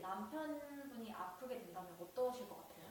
남편분이 아프게 된다면 어떠실 것 같아요?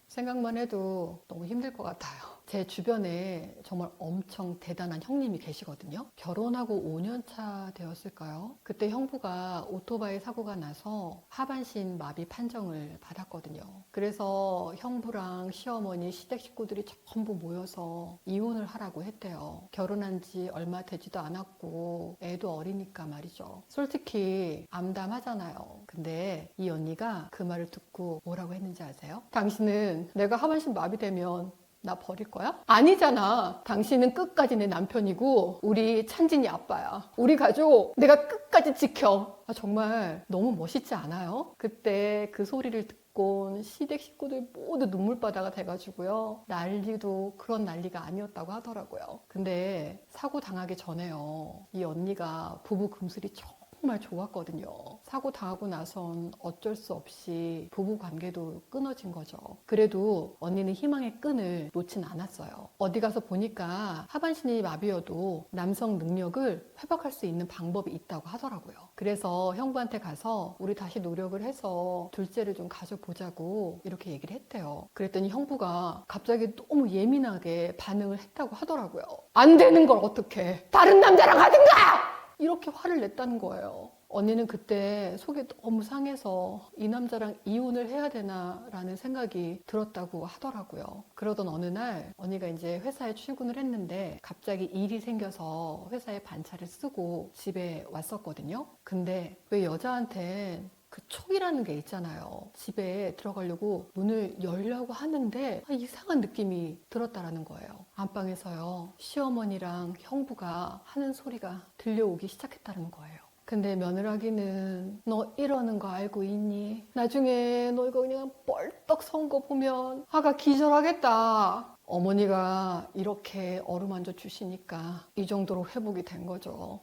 생각만 해도 너무 힘들 것 같아요. 제 주변에 정말 엄청 대단한 형님이 계시거든요. 결혼하고 5년 차 되었을까요? 그때 형부가 오토바이 사고가 나서 하반신 마비 판정을 받았거든요. 그래서 형부랑 시어머니, 시댁 식구들이 전부 모여서 이혼을 하라고 했대요. 결혼한 지 얼마 되지도 않았고 애도 어리니까 말이죠. 솔직히 암담하잖아요. 근데 이 언니가 그 말을 듣고 뭐라고 했는지 아세요? 당신은 내가 하반신 마비되면 나 버릴 거야? 아니잖아. 당신은 끝까지 내 남편이고 우리 찬진이 아빠야. 우리 가족 내가 끝까지 지켜. 정말 너무 멋있지 않아요? 그때 그 소리를 듣고 시댁 식구들 모두 눈물바다가 돼가지고요. 난리도 그런 난리가 아니었다고 하더라고요. 근데 사고 당하기 전에요. 이 언니가 부부 금슬이 정말 좋았거든요. 사고 당하고 나선 어쩔 수 없이 부부 관계도 끊어진 거죠. 그래도 언니는 희망의 끈을 놓진 않았어요. 어디 가서 보니까 하반신이 마비여도 남성 능력을 회복할 수 있는 방법이 있다고 하더라고요. 그래서 형부한테 가서 우리 다시 노력을 해서 둘째를 좀 가져보자고 이렇게 얘기를 했대요. 그랬더니 형부가 갑자기 너무 예민하게 반응을 했다고 하더라고요. 안 되는 걸 어떡해. 다른 남자랑 하든가! 이렇게 화를 냈다는 거예요. 언니는 그때 속이 너무 상해서 이 남자랑 이혼을 해야 되나 라는 생각이 들었다고 하더라고요. 그러던 어느 날 언니가 이제 회사에 출근을 했는데 갑자기 일이 생겨서 회사에 반차를 쓰고 집에 왔었거든요. 근데 왜 여자한텐 그 촉이라는 게 있잖아요. 집에 들어가려고 문을 열려고 하는데 이상한 느낌이 들었다라는 거예요. 안방에서요. 시어머니랑 형부가 하는 소리가 들려오기 시작했다는 거예요. 근데 며느라기는 너 이러는 거 알고 있니? 나중에 너 이거 그냥 뻘떡 선 거 보면 아가 기절하겠다. 어머니가 이렇게 어루만져 주시니까 이 정도로 회복이 된 거죠.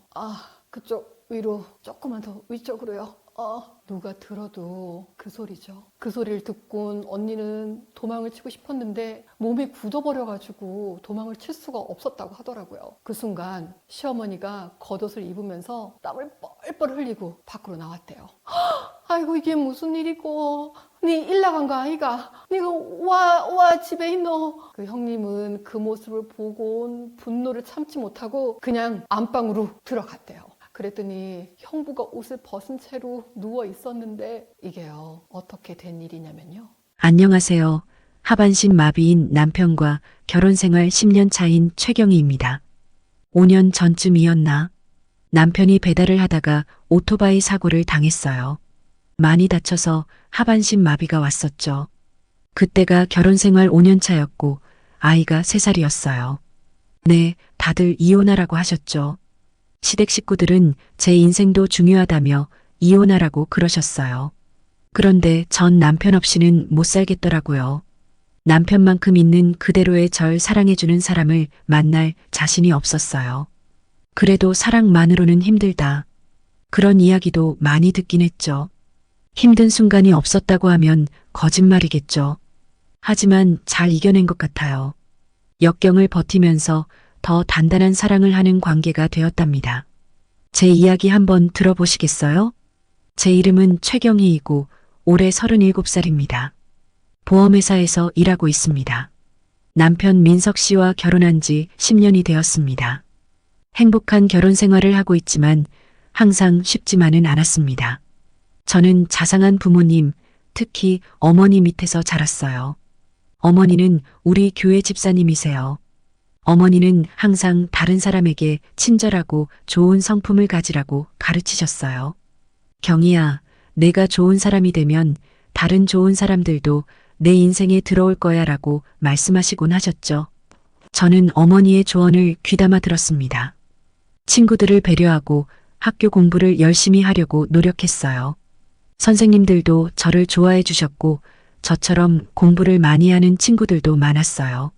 그쪽 위로 조금만 더 위쪽으로요. 누가 들어도 그 소리죠. 그 소리를 듣곤 언니는 도망을 치고 싶었는데 몸이 굳어버려가지고 도망을 칠 수가 없었다고 하더라고요. 그 순간 시어머니가 겉옷을 입으면서 땀을 뻘뻘 흘리고 밖으로 나왔대요. 아이고 이게 무슨 일이고 니 일 나간 거 아이가? 니가 와 집에 있노? 그 형님은 그 모습을 보고 분노를 참지 못하고 그냥 안방으로 들어갔대요. 그랬더니 형부가 옷을 벗은 채로 누워 있었는데 이게요 어떻게 된 일이냐면요. 안녕하세요. 하반신 마비인 남편과 결혼 생활 10년 차인 최경희입니다. 5년 전쯤이었나? 남편이 배달을 하다가 오토바이 사고를 당했어요. 많이 다쳐서 하반신 마비가 왔었죠. 그때가 결혼 생활 5년 차였고 아이가 3살이었어요. 네, 다들 이혼하라고 하셨죠. 시댁 식구들은 제 인생도 중요하다며 이혼하라고 그러셨어요. 그런데 전 남편 없이는 못 살겠더라고요. 남편만큼 있는 그대로의 절 사랑해주는 사람을 만날 자신이 없었어요. 그래도 사랑만으로는 힘들다. 그런 이야기도 많이 듣긴 했죠. 힘든 순간이 없었다고 하면 거짓말이겠죠. 하지만 잘 이겨낸 것 같아요. 역경을 버티면서 더 단단한 사랑을 하는 관계가 되었답니다. 제 이야기 한번 들어보시겠어요? 제 이름은 최경희이고 올해 37살입니다. 보험회사에서 일하고 있습니다. 남편 민석 씨와 결혼한 지 10년이 되었습니다. 행복한 결혼 생활을 하고 있지만 항상 쉽지만은 않았습니다. 저는 자상한 부모님, 특히 어머니 밑에서 자랐어요. 어머니는 우리 교회 집사님이세요. 어머니는 항상 다른 사람에게 친절하고 좋은 성품을 가지라고 가르치셨어요. 경희야, 내가 좋은 사람이 되면 다른 좋은 사람들도 내 인생에 들어올 거야 라고 말씀하시곤 하셨죠. 저는 어머니의 조언을 귀담아 들었습니다. 친구들을 배려하고 학교 공부를 열심히 하려고 노력했어요. 선생님들도 저를 좋아해 주셨고 저처럼 공부를 많이 하는 친구들도 많았어요.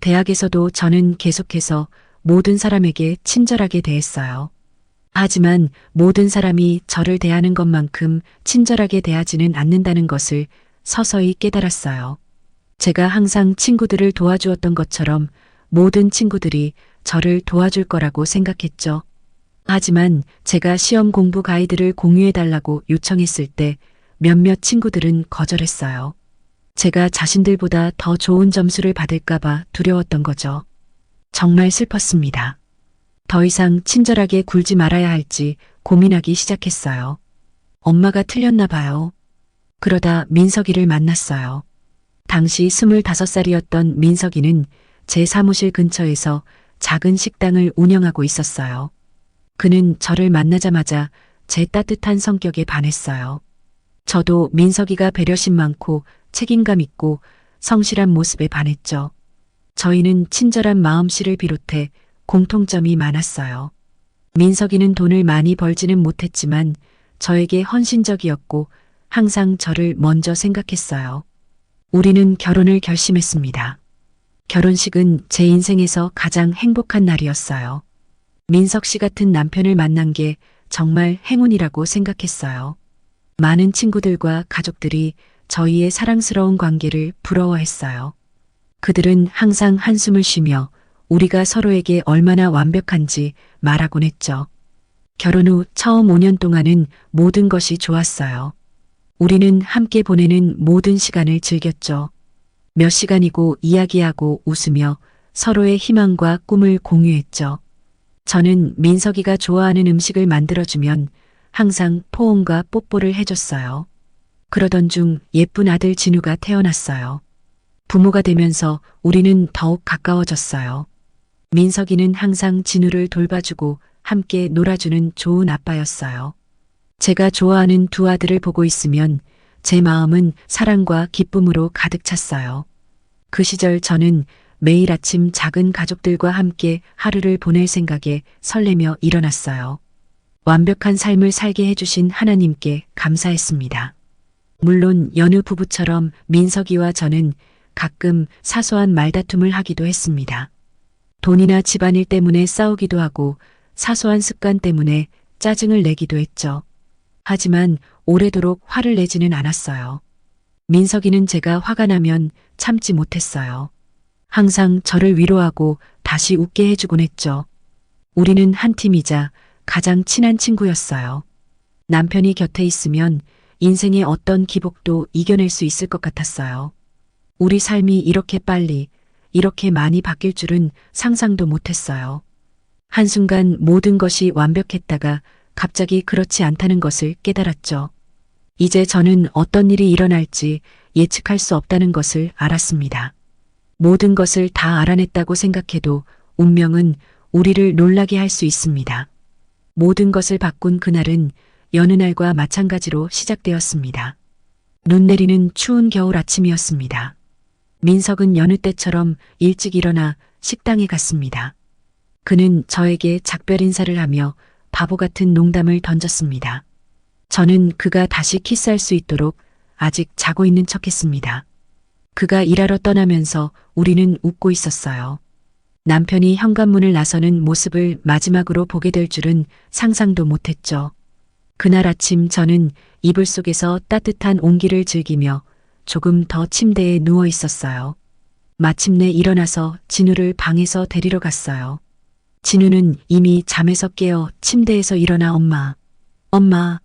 대학에서도 저는 계속해서 모든 사람에게 친절하게 대했어요. 하지만 모든 사람이 저를 대하는 것만큼 친절하게 대하지는 않는다는 것을 서서히 깨달았어요. 제가 항상 친구들을 도와주었던 것처럼 모든 친구들이 저를 도와줄 거라고 생각했죠. 하지만 제가 시험 공부 가이드를 공유해달라고 요청했을 때 몇몇 친구들은 거절했어요. 제가 자신들보다 더 좋은 점수를 받을까봐 두려웠던 거죠. 정말 슬펐습니다. 더 이상 친절하게 굴지 말아야 할지 고민하기 시작했어요. 엄마가 틀렸나 봐요. 그러다 민석이를 만났어요. 당시 25살이었던 민석이는 제 사무실 근처에서 작은 식당을 운영하고 있었어요. 그는 저를 만나자마자 제 따뜻한 성격에 반했어요. 저도 민석이가 배려심 많고 책임감 있고 성실한 모습에 반했죠. 저희는 친절한 마음씨를 비롯해 공통점이 많았어요. 민석이는 돈을 많이 벌지는 못했지만 저에게 헌신적이었고 항상 저를 먼저 생각했어요. 우리는 결혼을 결심했습니다. 결혼식은 제 인생에서 가장 행복한 날이었어요. 민석 씨 같은 남편을 만난 게 정말 행운이라고 생각했어요. 많은 친구들과 가족들이 저희의 사랑스러운 관계를 부러워했어요. 그들은 항상 한숨을 쉬며 우리가 서로에게 얼마나 완벽한지 말하곤 했죠. 결혼 후 처음 5년 동안은 모든 것이 좋았어요. 우리는 함께 보내는 모든 시간을 즐겼죠. 몇 시간이고 이야기하고 웃으며 서로의 희망과 꿈을 공유했죠. 저는 민석이가 좋아하는 음식을 만들어주면 항상 포옹과 뽀뽀를 해줬어요. 그러던 중 예쁜 아들 진우가 태어났어요. 부모가 되면서 우리는 더욱 가까워졌어요. 민석이는 항상 진우를 돌봐주고 함께 놀아주는 좋은 아빠였어요. 제가 좋아하는 두 아들을 보고 있으면 제 마음은 사랑과 기쁨으로 가득 찼어요. 그 시절 저는 매일 아침 작은 가족들과 함께 하루를 보낼 생각에 설레며 일어났어요. 완벽한 삶을 살게 해주신 하나님께 감사했습니다. 물론 여느 부부처럼 민석이와 저는 가끔 사소한 말다툼을 하기도 했습니다. 돈이나 집안일 때문에 싸우기도 하고 사소한 습관 때문에 짜증을 내기도 했죠. 하지만 오래도록 화를 내지는 않았어요. 민석이는 제가 화가 나면 참지 못했어요. 항상 저를 위로하고 다시 웃게 해주곤 했죠. 우리는 한 팀이자 가장 친한 친구였어요. 남편이 곁에 있으면 인생의 어떤 기복도 이겨낼 수 있을 것 같았어요. 우리 삶이 이렇게 빨리, 이렇게 많이 바뀔 줄은 상상도 못했어요. 한순간 모든 것이 완벽했다가 갑자기 그렇지 않다는 것을 깨달았죠. 이제 저는 어떤 일이 일어날지 예측할 수 없다는 것을 알았습니다. 모든 것을 다 알아냈다고 생각해도 운명은 우리를 놀라게 할 수 있습니다. 모든 것을 바꾼 그날은 여느 날과 마찬가지로 시작되었습니다. 눈 내리는 추운 겨울 아침이었습니다. 민석은 여느 때처럼 일찍 일어나 식당에 갔습니다. 그는 저에게 작별 인사를 하며 바보 같은 농담을 던졌습니다. 저는 그가 다시 키스할 수 있도록 아직 자고 있는 척했습니다. 그가 일하러 떠나면서 우리는 웃고 있었어요. 남편이 현관문을 나서는 모습을 마지막으로 보게 될 줄은 상상도 못했죠. 그날 아침 저는 이불 속에서 따뜻한 온기를 즐기며 조금 더 침대에 누워 있었어요. 마침내 일어나서 진우를 방에서 데리러 갔어요. 진우는 이미 잠에서 깨어 침대에서 일어나 엄마, 엄마.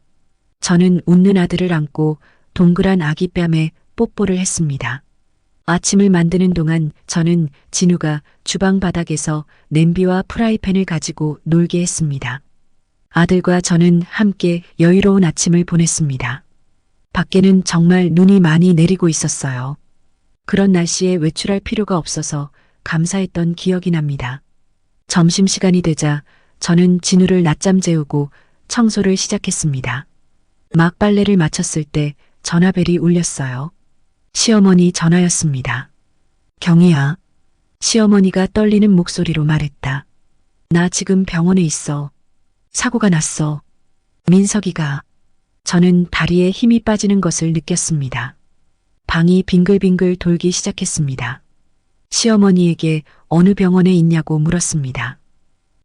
저는 웃는 아들을 안고 동그란 아기 뺨에 뽀뽀를 했습니다. 아침을 만드는 동안 저는 진우가 주방 바닥에서 냄비와 프라이팬을 가지고 놀게 했습니다. 아들과 저는 함께 여유로운 아침을 보냈습니다. 밖에는 정말 눈이 많이 내리고 있었어요. 그런 날씨에 외출할 필요가 없어서 감사했던 기억이 납니다. 점심시간이 되자 저는 진우를 낮잠 재우고 청소를 시작했습니다. 막 빨래를 마쳤을 때 전화벨이 울렸어요. 시어머니 전화였습니다. 경희야. 시어머니가 떨리는 목소리로 말했다. 나 지금 병원에 있어. 사고가 났어. 민석이가. 저는 다리에 힘이 빠지는 것을 느꼈습니다. 방이 빙글빙글 돌기 시작했습니다. 시어머니에게 어느 병원에 있냐고 물었습니다.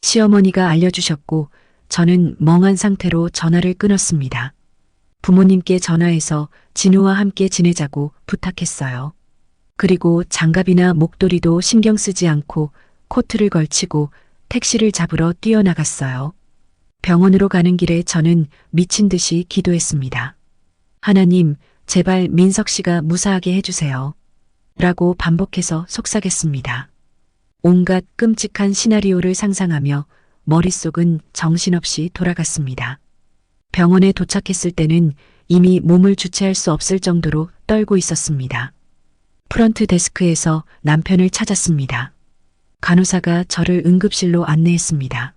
시어머니가 알려주셨고 저는 멍한 상태로 전화를 끊었습니다. 부모님께 전화해서 진우와 함께 지내자고 부탁했어요. 그리고 장갑이나 목도리도 신경 쓰지 않고 코트를 걸치고 택시를 잡으러 뛰어나갔어요. 병원으로 가는 길에 저는 미친 듯이 기도했습니다. 하나님, 제발 민석 씨가 무사하게 해주세요. 라고 반복해서 속삭였습니다. 온갖 끔찍한 시나리오를 상상하며 머릿속은 정신없이 돌아갔습니다. 병원에 도착했을 때는 이미 몸을 주체할 수 없을 정도로 떨고 있었습니다. 프런트 데스크에서 남편을 찾았습니다. 간호사가 저를 응급실로 안내했습니다.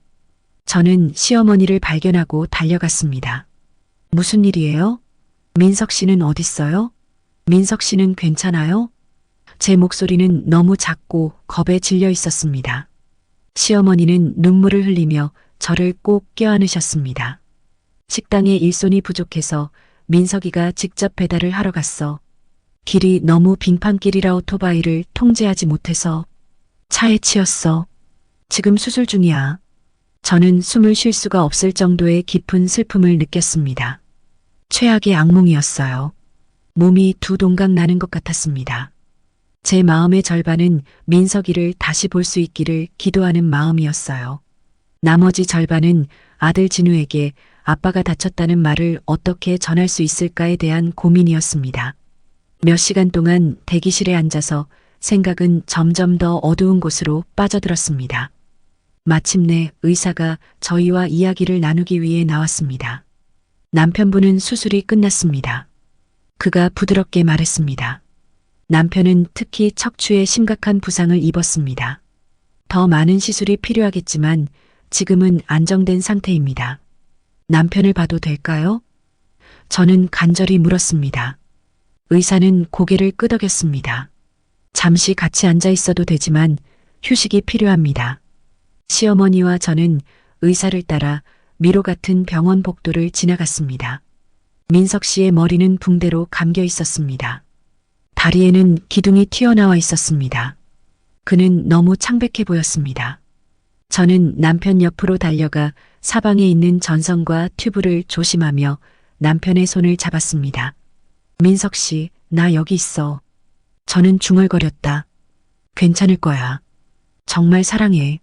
저는 시어머니를 발견하고 달려갔습니다. 무슨 일이에요? 민석 씨는 어딨어요? 민석 씨는 괜찮아요? 제 목소리는 너무 작고 겁에 질려 있었습니다. 시어머니는 눈물을 흘리며 저를 꼭 껴안으셨습니다. 식당에 일손이 부족해서 민석이가 직접 배달을 하러 갔어. 길이 너무 빙판길이라 오토바이를 통제하지 못해서 차에 치였어. 지금 수술 중이야. 저는 숨을 쉴 수가 없을 정도의 깊은 슬픔을 느꼈습니다. 최악의 악몽이었어요. 몸이 두 동강 나는 것 같았습니다. 제 마음의 절반은 민석이를 다시 볼 수 있기를 기도하는 마음이었어요. 나머지 절반은 아들 진우에게 아빠가 다쳤다는 말을 어떻게 전할 수 있을까에 대한 고민이었습니다. 몇 시간 동안 대기실에 앉아서 생각은 점점 더 어두운 곳으로 빠져들었습니다. 마침내 의사가 저희와 이야기를 나누기 위해 나왔습니다. 남편분은 수술이 끝났습니다. 그가 부드럽게 말했습니다. 남편은 특히 척추에 심각한 부상을 입었습니다. 더 많은 시술이 필요하겠지만 지금은 안정된 상태입니다. 남편을 봐도 될까요? 저는 간절히 물었습니다. 의사는 고개를 끄덕였습니다. 잠시 같이 앉아 있어도 되지만 휴식이 필요합니다. 시어머니와 저는 의사를 따라 미로 같은 병원 복도를 지나갔습니다. 민석 씨의 머리는 붕대로 감겨 있었습니다. 다리에는 기둥이 튀어나와 있었습니다. 그는 너무 창백해 보였습니다. 저는 남편 옆으로 달려가 사방에 있는 전선과 튜브를 조심하며 남편의 손을 잡았습니다. 민석 씨, 나 여기 있어. 저는 중얼거렸다. 괜찮을 거야. 정말 사랑해.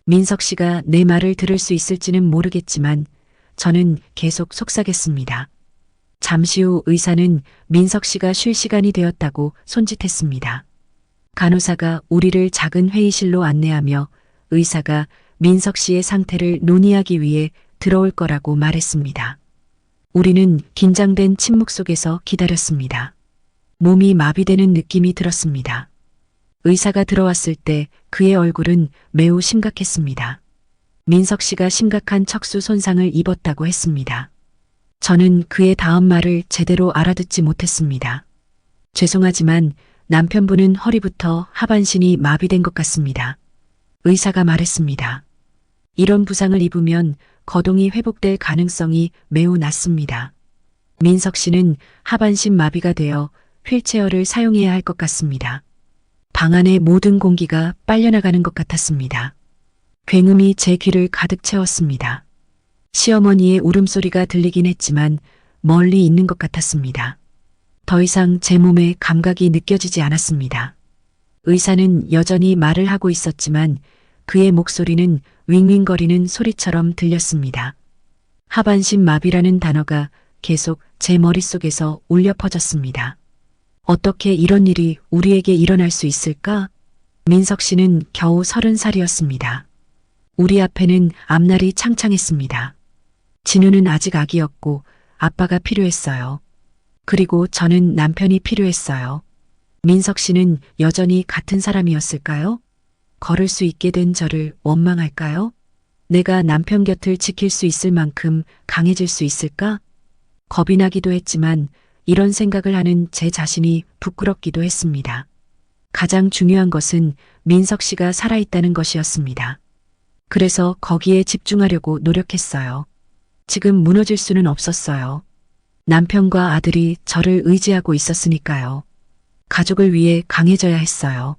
민석 씨가 내 말을 들을 수 있을지는 모르겠지만 저는 계속 속삭였습니다. 잠시 후 의사는 민석 씨가 쉴 시간이 되었다고 손짓했습니다. 간호사가 우리를 작은 회의실로 안내하며 의사가 민석 씨의 상태를 논의하기 위해 들어올 거라고 말했습니다. 우리는 긴장된 침묵 속에서 기다렸습니다. 몸이 마비되는 느낌이 들었습니다. 의사가 들어왔을 때 그의 얼굴은 매우 심각했습니다. 민석 씨가 심각한 척수 손상을 입었다고 했습니다. 저는 그의 다음 말을 제대로 알아듣지 못했습니다. 죄송하지만 남편분은 허리부터 하반신이 마비된 것 같습니다. 의사가 말했습니다. 이런 부상을 입으면 거동이 회복될 가능성이 매우 낮습니다. 민석 씨는 하반신 마비가 되어 휠체어를 사용해야 할 것 같습니다. 방 안의 모든 공기가 빨려나가는 것 같았습니다. 굉음이 제 귀를 가득 채웠습니다. 시어머니의 울음소리가 들리긴 했지만 멀리 있는 것 같았습니다. 더 이상 제 몸에 감각이 느껴지지 않았습니다. 의사는 여전히 말을 하고 있었지만 그의 목소리는 윙윙거리는 소리처럼 들렸습니다. 하반신 마비라는 단어가 계속 제 머릿속에서 울려 퍼졌습니다. 어떻게 이런 일이 우리에게 일어날 수 있을까? 민석 씨는 겨우 30살이었습니다. 우리 앞에는 앞날이 창창했습니다. 진우는 아직 아기였고 아빠가 필요했어요. 그리고 저는 남편이 필요했어요. 민석 씨는 여전히 같은 사람이었을까요? 걸을 수 있게 된 저를 원망할까요? 내가 남편 곁을 지킬 수 있을 만큼 강해질 수 있을까? 겁이 나기도 했지만 이런 생각을 하는 제 자신이 부끄럽기도 했습니다. 가장 중요한 것은 민석 씨가 살아있다는 것이었습니다. 그래서 거기에 집중하려고 노력했어요. 지금 무너질 수는 없었어요. 남편과 아들이 저를 의지하고 있었으니까요. 가족을 위해 강해져야 했어요.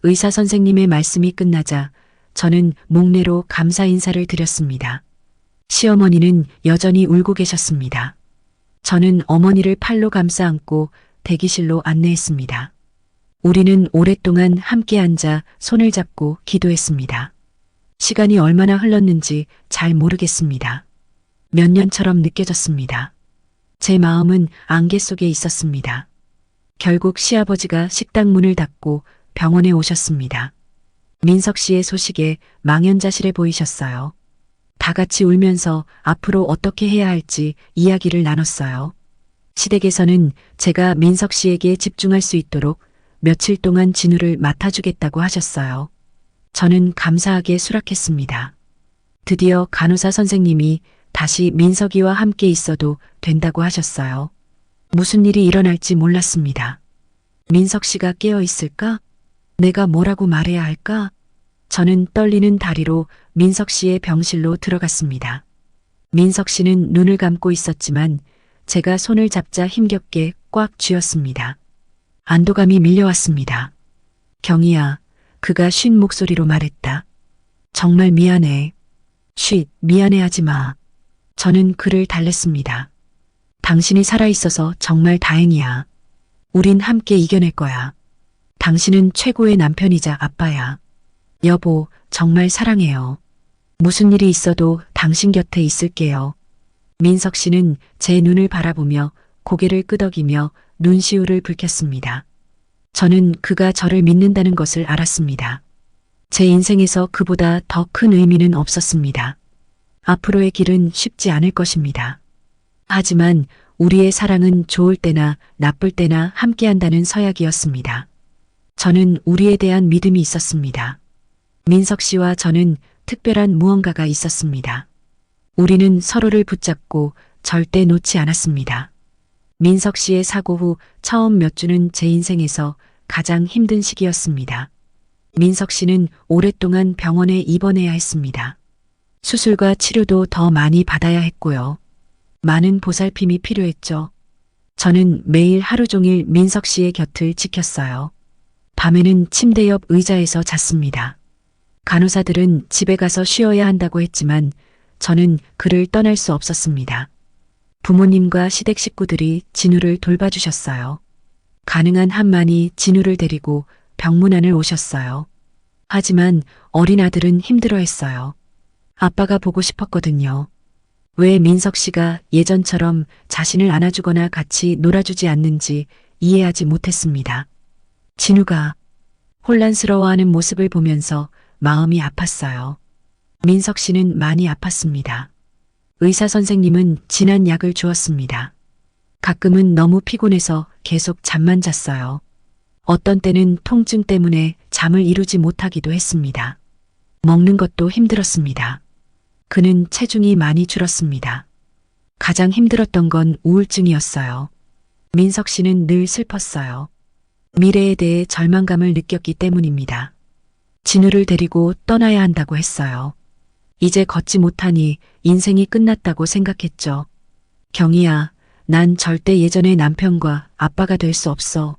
의사 선생님의 말씀이 끝나자 저는 목례로 감사 인사를 드렸습니다. 시어머니는 여전히 울고 계셨습니다. 저는 어머니를 팔로 감싸 안고 대기실로 안내했습니다. 우리는 오랫동안 함께 앉아 손을 잡고 기도했습니다. 시간이 얼마나 흘렀는지 잘 모르겠습니다. 몇 년처럼 느껴졌습니다. 제 마음은 안개 속에 있었습니다. 결국 시아버지가 식당 문을 닫고 병원에 오셨습니다. 민석 씨의 소식에 망연자실해 보이셨어요. 다 같이 울면서 앞으로 어떻게 해야 할지 이야기를 나눴어요. 시댁에서는 제가 민석 씨에게 집중할 수 있도록 며칠 동안 진우를 맡아주겠다고 하셨어요. 저는 감사하게 수락했습니다. 드디어 간호사 선생님이 다시 민석이와 함께 있어도 된다고 하셨어요. 무슨 일이 일어날지 몰랐습니다. 민석 씨가 깨어 있을까? 내가 뭐라고 말해야 할까? 저는 떨리는 다리로 민석 씨의 병실로 들어갔습니다. 민석 씨는 눈을 감고 있었지만 제가 손을 잡자 힘겹게 꽉 쥐었습니다. 안도감이 밀려왔습니다. 경희야, 그가 쉰 목소리로 말했다. 정말 미안해. 쉿, 미안해하지 마. 저는 그를 달랬습니다. 당신이 살아있어서 정말 다행이야. 우린 함께 이겨낼 거야. 당신은 최고의 남편이자 아빠야. 여보, 정말 사랑해요. 무슨 일이 있어도 당신 곁에 있을게요. 민석 씨는 제 눈을 바라보며 고개를 끄덕이며 눈시울을 붉혔습니다. 저는 그가 저를 믿는다는 것을 알았습니다. 제 인생에서 그보다 더 큰 의미는 없었습니다. 앞으로의 길은 쉽지 않을 것입니다. 하지만 우리의 사랑은 좋을 때나 나쁠 때나 함께한다는 서약이었습니다. 저는 우리에 대한 믿음이 있었습니다. 민석 씨와 저는 특별한 무언가가 있었습니다. 우리는 서로를 붙잡고 절대 놓지 않았습니다. 민석 씨의 사고 후 처음 몇 주는 제 인생에서 가장 힘든 시기였습니다. 민석 씨는 오랫동안 병원에 입원해야 했습니다. 수술과 치료도 더 많이 받아야 했고요. 많은 보살핌이 필요했죠. 저는 매일 하루 종일 민석 씨의 곁을 지켰어요. 밤에는 침대 옆 의자에서 잤습니다. 간호사들은 집에 가서 쉬어야 한다고 했지만 저는 그를 떠날 수 없었습니다. 부모님과 시댁 식구들이 진우를 돌봐주셨어요. 가능한 한만이 진우를 데리고 병문안을 오셨어요. 하지만 어린 아들은 힘들어했어요. 아빠가 보고 싶었거든요. 왜 민석 씨가 예전처럼 자신을 안아주거나 같이 놀아주지 않는지 이해하지 못했습니다. 진우가 혼란스러워하는 모습을 보면서 마음이 아팠어요. 민석 씨는 많이 아팠습니다. 의사 선생님은 진한 약을 주었습니다. 가끔은 너무 피곤해서 계속 잠만 잤어요. 어떤 때는 통증 때문에 잠을 이루지 못하기도 했습니다. 먹는 것도 힘들었습니다. 그는 체중이 많이 줄었습니다. 가장 힘들었던 건 우울증이었어요. 민석 씨는 늘 슬펐어요. 미래에 대해 절망감을 느꼈기 때문입니다. 진우를 데리고 떠나야 한다고 했어요. 이제 걷지 못하니 인생이 끝났다고 생각했죠. 경희야, 난 절대 예전의 남편과 아빠가 될 수 없어.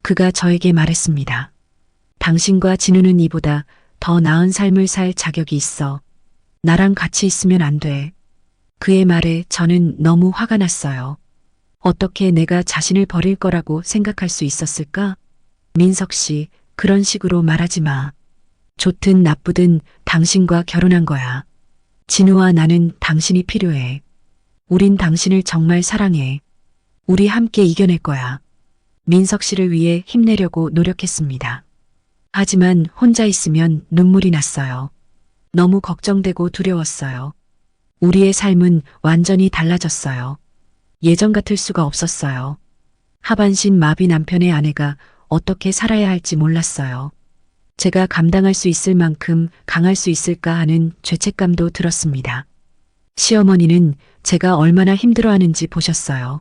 그가 저에게 말했습니다. 당신과 진우는 이보다 더 나은 삶을 살 자격이 있어. 나랑 같이 있으면 안 돼. 그의 말에 저는 너무 화가 났어요. 어떻게 내가 자신을 버릴 거라고 생각할 수 있었을까? 민석 씨, 그런 식으로 말하지 마. 좋든 나쁘든 당신과 결혼한 거야. 진우와 나는 당신이 필요해. 우린 당신을 정말 사랑해. 우리 함께 이겨낼 거야. 민석 씨를 위해 힘내려고 노력했습니다. 하지만 혼자 있으면 눈물이 났어요. 너무 걱정되고 두려웠어요. 우리의 삶은 완전히 달라졌어요. 예전 같을 수가 없었어요. 하반신 마비 남편의 아내가 어떻게 살아야 할지 몰랐어요. 제가 감당할 수 있을 만큼 강할 수 있을까 하는 죄책감도 들었습니다. 시어머니는 제가 얼마나 힘들어하는지 보셨어요.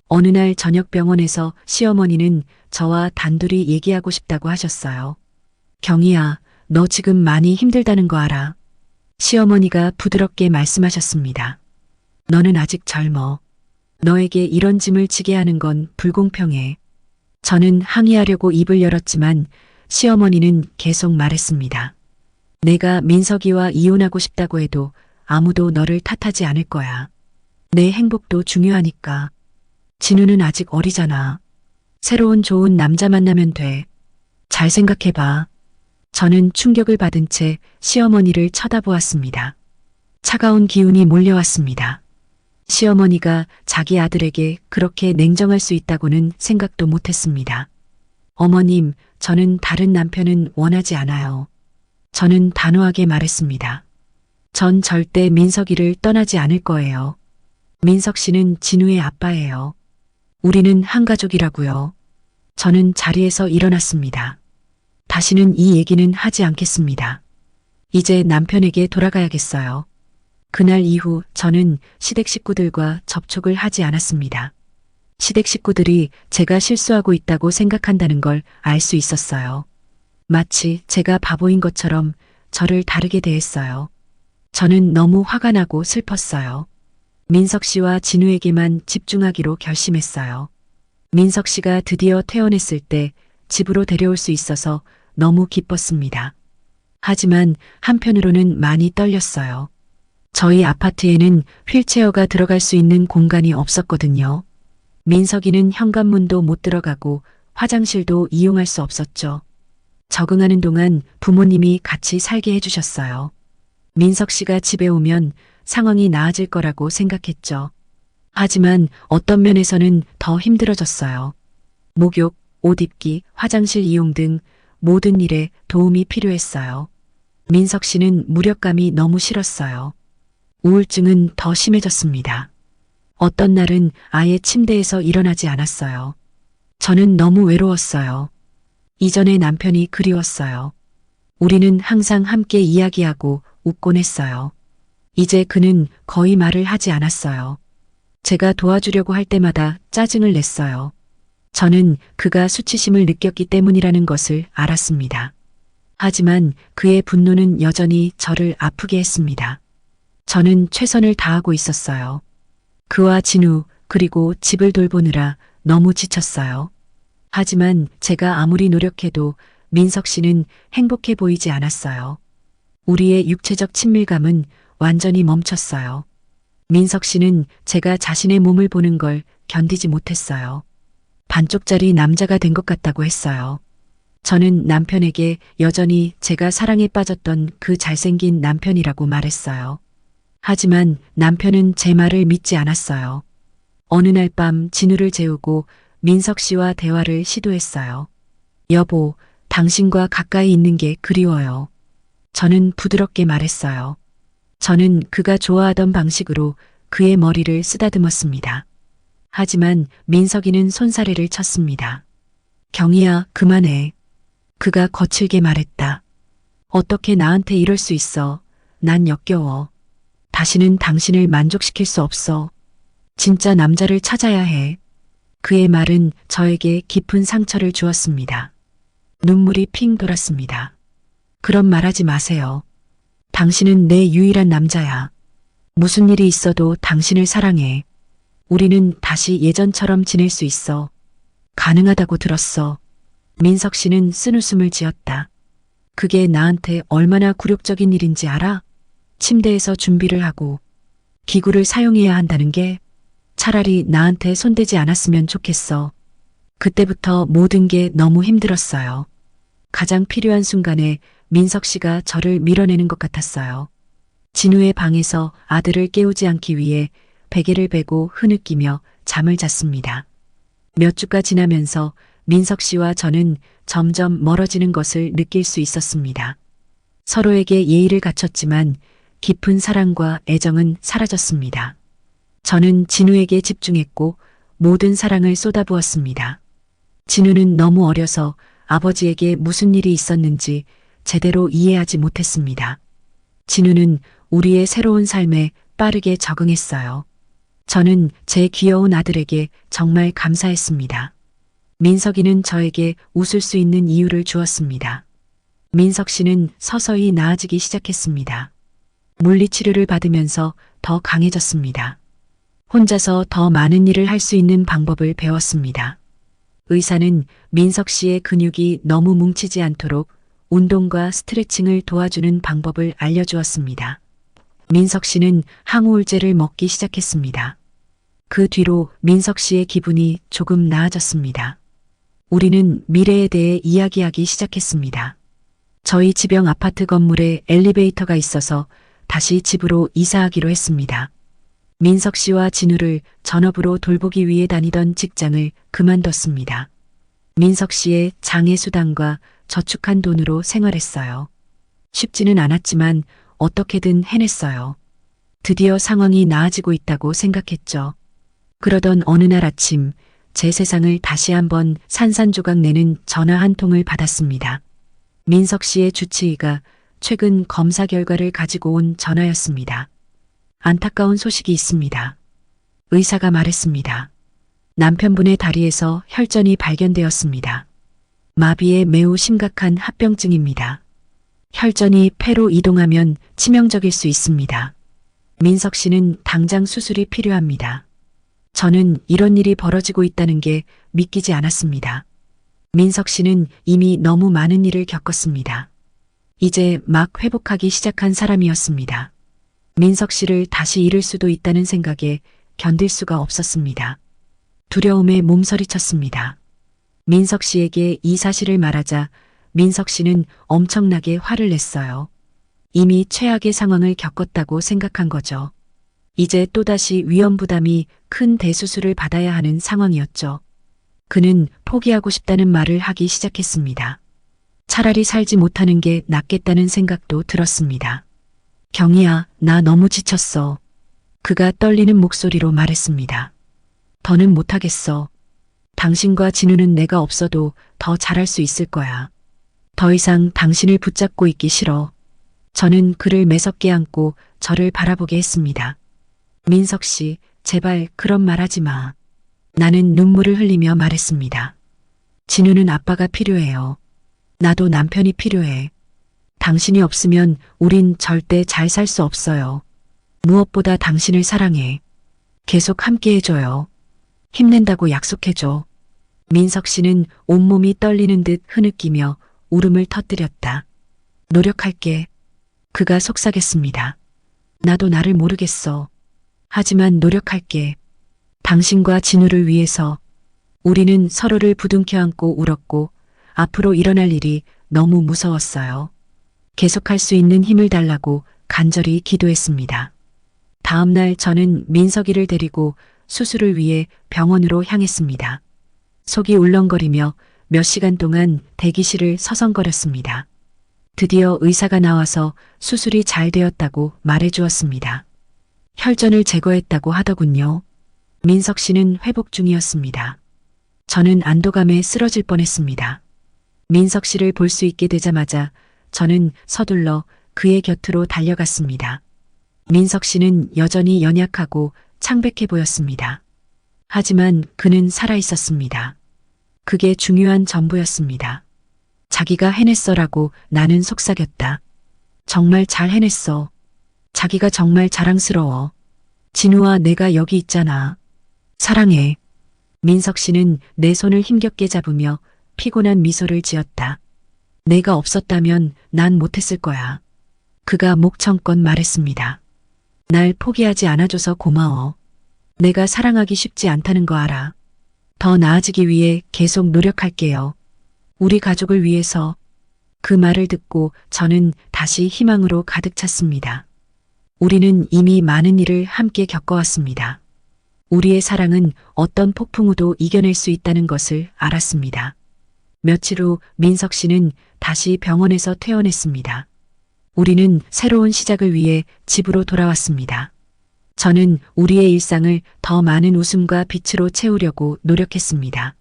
어느 날 저녁 병원에서 시어머니는 저와 단둘이 얘기하고 싶다고 하셨어요. 경희야, 너 지금 많이 힘들다는 거 알아? 시어머니가 부드럽게 말씀하셨습니다. 너는 아직 젊어. 너에게 이런 짐을 지게 하는 건 불공평해. 저는 항의하려고 입을 열었지만 시어머니는 계속 말했습니다. 내가 민석이와 이혼하고 싶다고 해도 아무도 너를 탓하지 않을 거야. 내 행복도 중요하니까. 진우는 아직 어리잖아. 새로운 좋은 남자 만나면 돼. 잘 생각해봐. 저는 충격을 받은 채 시어머니를 쳐다보았습니다. 차가운 기운이 몰려왔습니다. 시어머니가 자기 아들에게 그렇게 냉정할 수 있다고는 생각도 못했습니다. 어머님, 저는 다른 남편은 원하지 않아요. 저는 단호하게 말했습니다. 전 절대 민석이를 떠나지 않을 거예요. 민석 씨는 진우의 아빠예요. 우리는 한 가족이라고요. 저는 자리에서 일어났습니다. 다시는 이 얘기는 하지 않겠습니다. 이제 남편에게 돌아가야겠어요. 그날 이후 저는 시댁 식구들과 접촉을 하지 않았습니다. 시댁 식구들이 제가 실수하고 있다고 생각한다는 걸 알 수 있었어요. 마치 제가 바보인 것처럼 저를 다르게 대했어요. 저는 너무 화가 나고 슬펐어요. 민석 씨와 진우에게만 집중하기로 결심했어요. 민석 씨가 드디어 퇴원했을 때 집으로 데려올 수 있어서 너무 기뻤습니다. 하지만 한편으로는 많이 떨렸어요. 저희 아파트에는 휠체어가 들어갈 수 있는 공간이 없었거든요. 민석이는 현관문도 못 들어가고 화장실도 이용할 수 없었죠. 적응하는 동안 부모님이 같이 살게 해주셨어요. 민석 씨가 집에 오면 상황이 나아질 거라고 생각했죠. 하지만 어떤 면에서는 더 힘들어졌어요. 목욕, 옷 입기, 화장실 이용 등 모든 일에 도움이 필요했어요. 민석 씨는 무력감이 너무 싫었어요. 우울증은 더 심해졌습니다. 어떤 날은 아예 침대에서 일어나지 않았어요. 저는 너무 외로웠어요. 이전의 남편이 그리웠어요. 우리는 항상 함께 이야기하고 웃곤 했어요. 이제 그는 거의 말을 하지 않았어요. 제가 도와주려고 할 때마다 짜증을 냈어요. 저는 그가 수치심을 느꼈기 때문이라는 것을 알았습니다. 하지만 그의 분노는 여전히 저를 아프게 했습니다. 저는 최선을 다하고 있었어요. 그와 진우 그리고 집을 돌보느라 너무 지쳤어요. 하지만 제가 아무리 노력해도 민석 씨는 행복해 보이지 않았어요. 우리의 육체적 친밀감은 완전히 멈췄어요. 민석 씨는 제가 자신의 몸을 보는 걸 견디지 못했어요. 반쪽짜리 남자가 된 것 같다고 했어요. 저는 남편에게 여전히 제가 사랑에 빠졌던 그 잘생긴 남편이라고 말했어요. 하지만 남편은 제 말을 믿지 않았어요. 어느 날 밤 진우를 재우고 민석 씨와 대화를 시도했어요. 여보, 당신과 가까이 있는 게 그리워요. 저는 부드럽게 말했어요. 저는 그가 좋아하던 방식으로 그의 머리를 쓰다듬었습니다. 하지만 민석이는 손사래를 쳤습니다. 경희야, 그만해. 그가 거칠게 말했다. 어떻게 나한테 이럴 수 있어. 난 역겨워. 다시는 당신을 만족시킬 수 없어. 진짜 남자를 찾아야 해. 그의 말은 저에게 깊은 상처를 주었습니다. 눈물이 핑 돌았습니다. 그런 말 하지 마세요. 당신은 내 유일한 남자야. 무슨 일이 있어도 당신을 사랑해. 우리는 다시 예전처럼 지낼 수 있어. 가능하다고 들었어. 민석 씨는 쓴웃음을 지었다. 그게 나한테 얼마나 굴욕적인 일인지 알아? 침대에서 준비를 하고 기구를 사용해야 한다는 게 차라리 나한테 손대지 않았으면 좋겠어. 그때부터 모든 게 너무 힘들었어요. 가장 필요한 순간에 민석 씨가 저를 밀어내는 것 같았어요. 진우의 방에서 아들을 깨우지 않기 위해 베개를 베고 흐느끼며 잠을 잤습니다. 몇 주가 지나면서 민석 씨와 저는 점점 멀어지는 것을 느낄 수 있었습니다. 서로에게 예의를 갖췄지만 깊은 사랑과 애정은 사라졌습니다. 저는 진우에게 집중했고 모든 사랑을 쏟아부었습니다. 진우는 너무 어려서 아버지에게 무슨 일이 있었는지 제대로 이해하지 못했습니다. 진우는 우리의 새로운 삶에 빠르게 적응했어요. 저는 제 귀여운 아들에게 정말 감사했습니다. 민석이는 저에게 웃을 수 있는 이유를 주었습니다. 민석 씨는 서서히 나아지기 시작했습니다. 물리치료를 받으면서 더 강해졌습니다. 혼자서 더 많은 일을 할 수 있는 방법을 배웠습니다. 의사는 민석 씨의 근육이 너무 뭉치지 않도록 운동과 스트레칭을 도와주는 방법을 알려주었습니다. 민석 씨는 항우울제를 먹기 시작했습니다. 그 뒤로 민석 씨의 기분이 조금 나아졌습니다. 우리는 미래에 대해 이야기하기 시작했습니다. 저희 지병 아파트 건물에 엘리베이터가 있어서 다시 집으로 이사하기로 했습니다. 민석 씨와 진우를 전업으로 돌보기 위해 다니던 직장을 그만뒀습니다. 민석 씨의 장애 수당과 저축한 돈으로 생활했어요. 쉽지는 않았지만 어떻게든 해냈어요. 드디어 상황이 나아지고 있다고 생각했죠. 그러던 어느 날 아침 제 세상을 다시 한번 산산조각 내는 전화 한 통을 받았습니다. 민석 씨의 주치의가 최근 검사 결과를 가지고 온 전화였습니다. 안타까운 소식이 있습니다. 의사가 말했습니다. 남편분의 다리에서 혈전이 발견되었습니다. 마비의 매우 심각한 합병증입니다. 혈전이 폐로 이동하면 치명적일 수 있습니다. 민석 씨는 당장 수술이 필요합니다. 저는 이런 일이 벌어지고 있다는 게 믿기지 않았습니다. 민석 씨는 이미 너무 많은 일을 겪었습니다. 이제 막 회복하기 시작한 사람이었습니다. 민석 씨를 다시 잃을 수도 있다는 생각에 견딜 수가 없었습니다. 두려움에 몸서리쳤습니다. 민석 씨에게 이 사실을 말하자 민석 씨는 엄청나게 화를 냈어요. 이미 최악의 상황을 겪었다고 생각한 거죠. 이제 또다시 위험 부담이 큰 대수술을 받아야 하는 상황이었죠. 그는 포기하고 싶다는 말을 하기 시작했습니다. 차라리 살지 못하는 게 낫겠다는 생각도 들었습니다. 경희야, 나 너무 지쳤어. 그가 떨리는 목소리로 말했습니다. 더는 못하겠어. 당신과 진우는 내가 없어도 더 잘할 수 있을 거야. 더 이상 당신을 붙잡고 있기 싫어. 저는 그를 매섭게 안고 저를 바라보게 했습니다. 민석 씨, 제발 그런 말 하지 마. 나는 눈물을 흘리며 말했습니다. 진우는 아빠가 필요해요. 나도 남편이 필요해. 당신이 없으면 우린 절대 잘 살 수 없어요. 무엇보다 당신을 사랑해. 계속 함께 해줘요. 힘낸다고 약속해줘. 민석 씨는 온몸이 떨리는 듯 흐느끼며 울음을 터뜨렸다. 노력할게. 그가 속삭였습니다. 나도 나를 모르겠어. 하지만 노력할게. 당신과 진우를 위해서. 우리는 서로를 부둥켜 안고 울었고 앞으로 일어날 일이 너무 무서웠어요. 계속할 수 있는 힘을 달라고 간절히 기도했습니다. 다음 날 저는 민석이를 데리고 수술을 위해 병원으로 향했습니다. 속이 울렁거리며 몇 시간 동안 대기실을 서성거렸습니다. 드디어 의사가 나와서 수술이 잘 되었다고 말해주었습니다. 혈전을 제거했다고 하더군요. 민석 씨는 회복 중이었습니다. 저는 안도감에 쓰러질 뻔했습니다. 민석 씨를 볼 수 있게 되자마자 저는 서둘러 그의 곁으로 달려갔습니다. 민석 씨는 여전히 연약하고 창백해 보였습니다. 하지만 그는 살아 있었습니다. 그게 중요한 전부였습니다. 자기가 해냈어라고 나는 속삭였다. 정말 잘 해냈어. 자기가 정말 자랑스러워. 진우와 내가 여기 있잖아. 사랑해. 민석 씨는 내 손을 힘겹게 잡으며 피곤한 미소를 지었다. 내가 없었다면 난 못했을 거야. 그가 목청껏 말했습니다. 날 포기하지 않아줘서 고마워. 내가 사랑하기 쉽지 않다는 거 알아. 더 나아지기 위해 계속 노력할게요. 우리 가족을 위해서. 그 말을 듣고 저는 다시 희망으로 가득 찼습니다. 우리는 이미 많은 일을 함께 겪어왔습니다. 우리의 사랑은 어떤 폭풍우도 이겨낼 수 있다는 것을 알았습니다. 며칠 후 민석 씨는 다시 병원에서 퇴원했습니다. 우리는 새로운 시작을 위해 집으로 돌아왔습니다. 저는 우리의 일상을 더 많은 웃음과 빛으로 채우려고 노력했습니다.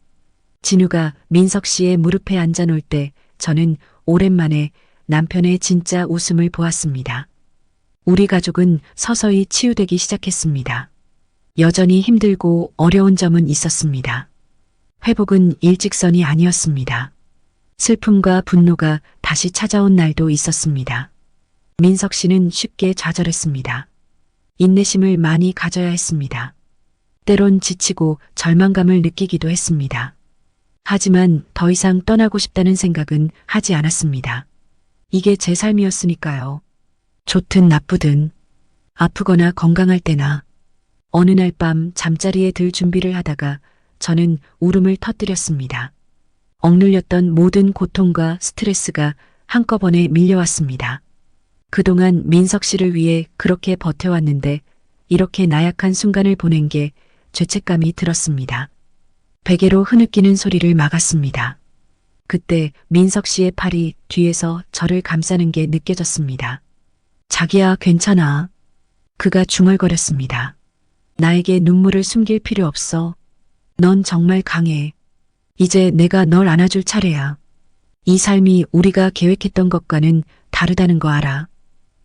진우가 민석 씨의 무릎에 앉아 놀 때 저는 오랜만에 남편의 진짜 웃음을 보았습니다. 우리 가족은 서서히 치유되기 시작했습니다. 여전히 힘들고 어려운 점은 있었습니다. 회복은 일직선이 아니었습니다. 슬픔과 분노가 다시 찾아온 날도 있었습니다. 민석 씨는 쉽게 좌절했습니다. 인내심을 많이 가져야 했습니다. 때론 지치고 절망감을 느끼기도 했습니다. 하지만 더 이상 떠나고 싶다는 생각은 하지 않았습니다. 이게 제 삶이었으니까요. 좋든 나쁘든, 아프거나 건강할 때나, 어느 날 밤 잠자리에 들 준비를 하다가 저는 울음을 터뜨렸습니다. 억눌렸던 모든 고통과 스트레스가 한꺼번에 밀려왔습니다. 그동안 민석 씨를 위해 그렇게 버텨왔는데 이렇게 나약한 순간을 보낸 게 죄책감이 들었습니다. 베개로 흐느끼는 소리를 막았습니다. 그때 민석 씨의 팔이 뒤에서 저를 감싸는 게 느껴졌습니다. 자기야, 괜찮아. 그가 중얼거렸습니다. 나에게 눈물을 숨길 필요 없어. 넌 정말 강해. 이제 내가 널 안아줄 차례야. 이 삶이 우리가 계획했던 것과는 다르다는 거 알아.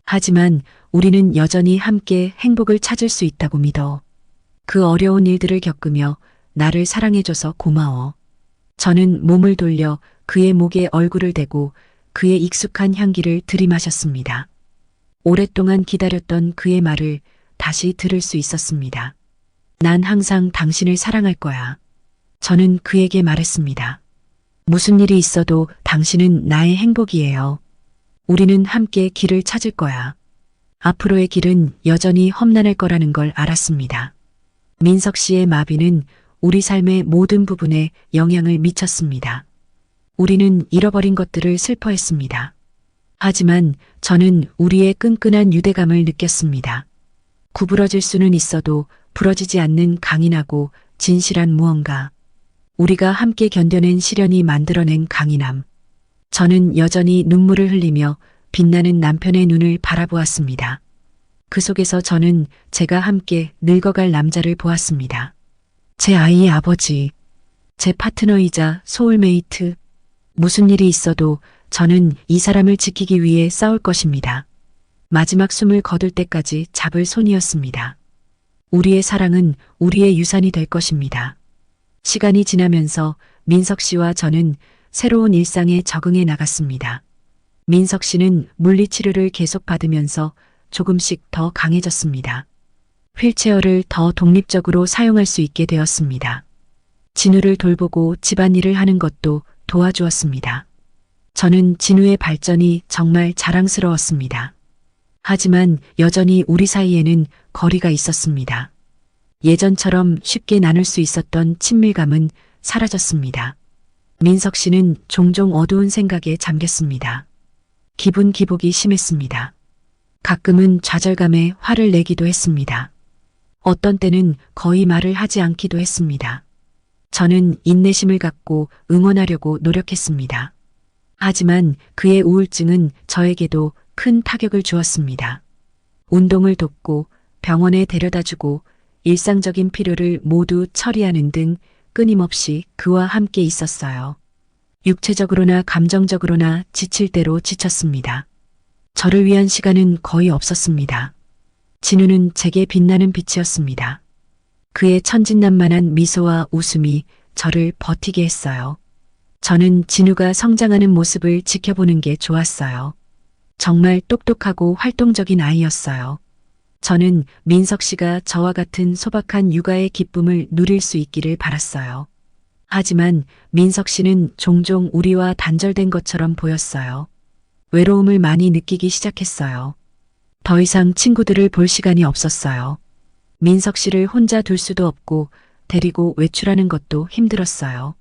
하지만 우리는 여전히 함께 행복을 찾을 수 있다고 믿어. 그 어려운 일들을 겪으며 나를 사랑해줘서 고마워. 저는 몸을 돌려 그의 목에 얼굴을 대고 그의 익숙한 향기를 들이마셨습니다. 오랫동안 기다렸던 그의 말을 다시 들을 수 있었습니다. 난 항상 당신을 사랑할 거야. 저는 그에게 말했습니다. 무슨 일이 있어도 당신은 나의 행복이에요. 우리는 함께 길을 찾을 거야. 앞으로의 길은 여전히 험난할 거라는 걸 알았습니다. 민석 씨의 마비는 우리 삶의 모든 부분에 영향을 미쳤습니다. 우리는 잃어버린 것들을 슬퍼했습니다. 하지만 저는 우리의 끈끈한 유대감을 느꼈습니다. 구부러질 수는 있어도 부러지지 않는 강인하고 진실한 무언가. 우리가 함께 견뎌낸 시련이 만들어낸 강인함. 저는 여전히 눈물을 흘리며 빛나는 남편의 눈을 바라보았습니다. 그 속에서 저는 제가 함께 늙어갈 남자를 보았습니다. 제 아이의 아버지, 제 파트너이자 소울메이트. 무슨 일이 있어도 저는 이 사람을 지키기 위해 싸울 것입니다. 마지막 숨을 거둘 때까지 잡을 손이었습니다. 우리의 사랑은 우리의 유산이 될 것입니다. 시간이 지나면서 민석 씨와 저는 새로운 일상에 적응해 나갔습니다. 민석 씨는 물리치료를 계속 받으면서 조금씩 더 강해졌습니다. 휠체어를 더 독립적으로 사용할 수 있게 되었습니다. 진우를 돌보고 집안일을 하는 것도 도와주었습니다. 저는 진우의 발전이 정말 자랑스러웠습니다. 하지만 여전히 우리 사이에는 거리가 있었습니다. 예전처럼 쉽게 나눌 수 있었던 친밀감은 사라졌습니다. 민석 씨는 종종 어두운 생각에 잠겼습니다. 기분 기복이 심했습니다. 가끔은 좌절감에 화를 내기도 했습니다. 어떤 때는 거의 말을 하지 않기도 했습니다. 저는 인내심을 갖고 응원하려고 노력했습니다. 하지만 그의 우울증은 저에게도 큰 타격을 주었습니다. 운동을 돕고 병원에 데려다주고 일상적인 필요를 모두 처리하는 등 끊임없이 그와 함께 있었어요. 육체적으로나 감정적으로나 지칠 대로 지쳤습니다. 저를 위한 시간은 거의 없었습니다. 진우는 제게 빛나는 빛이었습니다. 그의 천진난만한 미소와 웃음이 저를 버티게 했어요. 저는 진우가 성장하는 모습을 지켜보는 게 좋았어요. 정말 똑똑하고 활동적인 아이였어요. 저는 민석 씨가 저와 같은 소박한 육아의 기쁨을 누릴 수 있기를 바랐어요. 하지만 민석 씨는 종종 우리와 단절된 것처럼 보였어요. 외로움을 많이 느끼기 시작했어요. 더 이상 친구들을 볼 시간이 없었어요. 민석 씨를 혼자 둘 수도 없고 데리고 외출하는 것도 힘들었어요.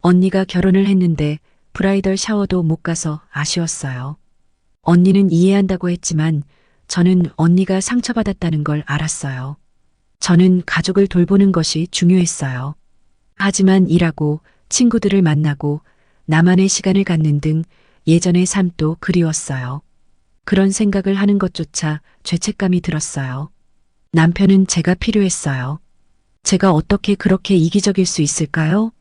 언니가 결혼을 했는데 브라이덜 샤워도 못 가서 아쉬웠어요. 언니는 이해한다고 했지만 저는 언니가 상처받았다는 걸 알았어요. 저는 가족을 돌보는 것이 중요했어요. 하지만 일하고 친구들을 만나고 나만의 시간을 갖는 등 예전의 삶도 그리웠어요. 그런 생각을 하는 것조차 죄책감이 들었어요. 남편은 제가 필요했어요. 제가 어떻게 그렇게 이기적일 수 있을까요?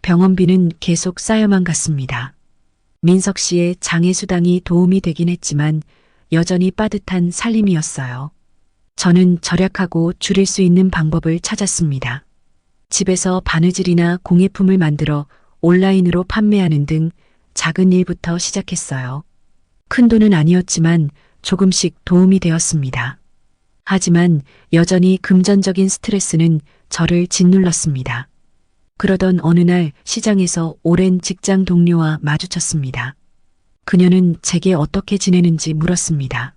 병원비는 계속 쌓여만 갔습니다. 민석 씨의 장애 수당이 도움이 되긴 했지만 여전히 빠듯한 살림이었어요. 저는 절약하고 줄일 수 있는 방법을 찾았습니다. 집에서 바느질이나 공예품을 만들어 온라인으로 판매하는 등 작은 일부터 시작했어요. 큰 돈은 아니었지만 조금씩 도움이 되었습니다. 하지만 여전히 금전적인 스트레스는 저를 짓눌렀습니다. 그러던 어느 날 시장에서 오랜 직장 동료와 마주쳤습니다. 그녀는 제게 어떻게 지내는지 물었습니다.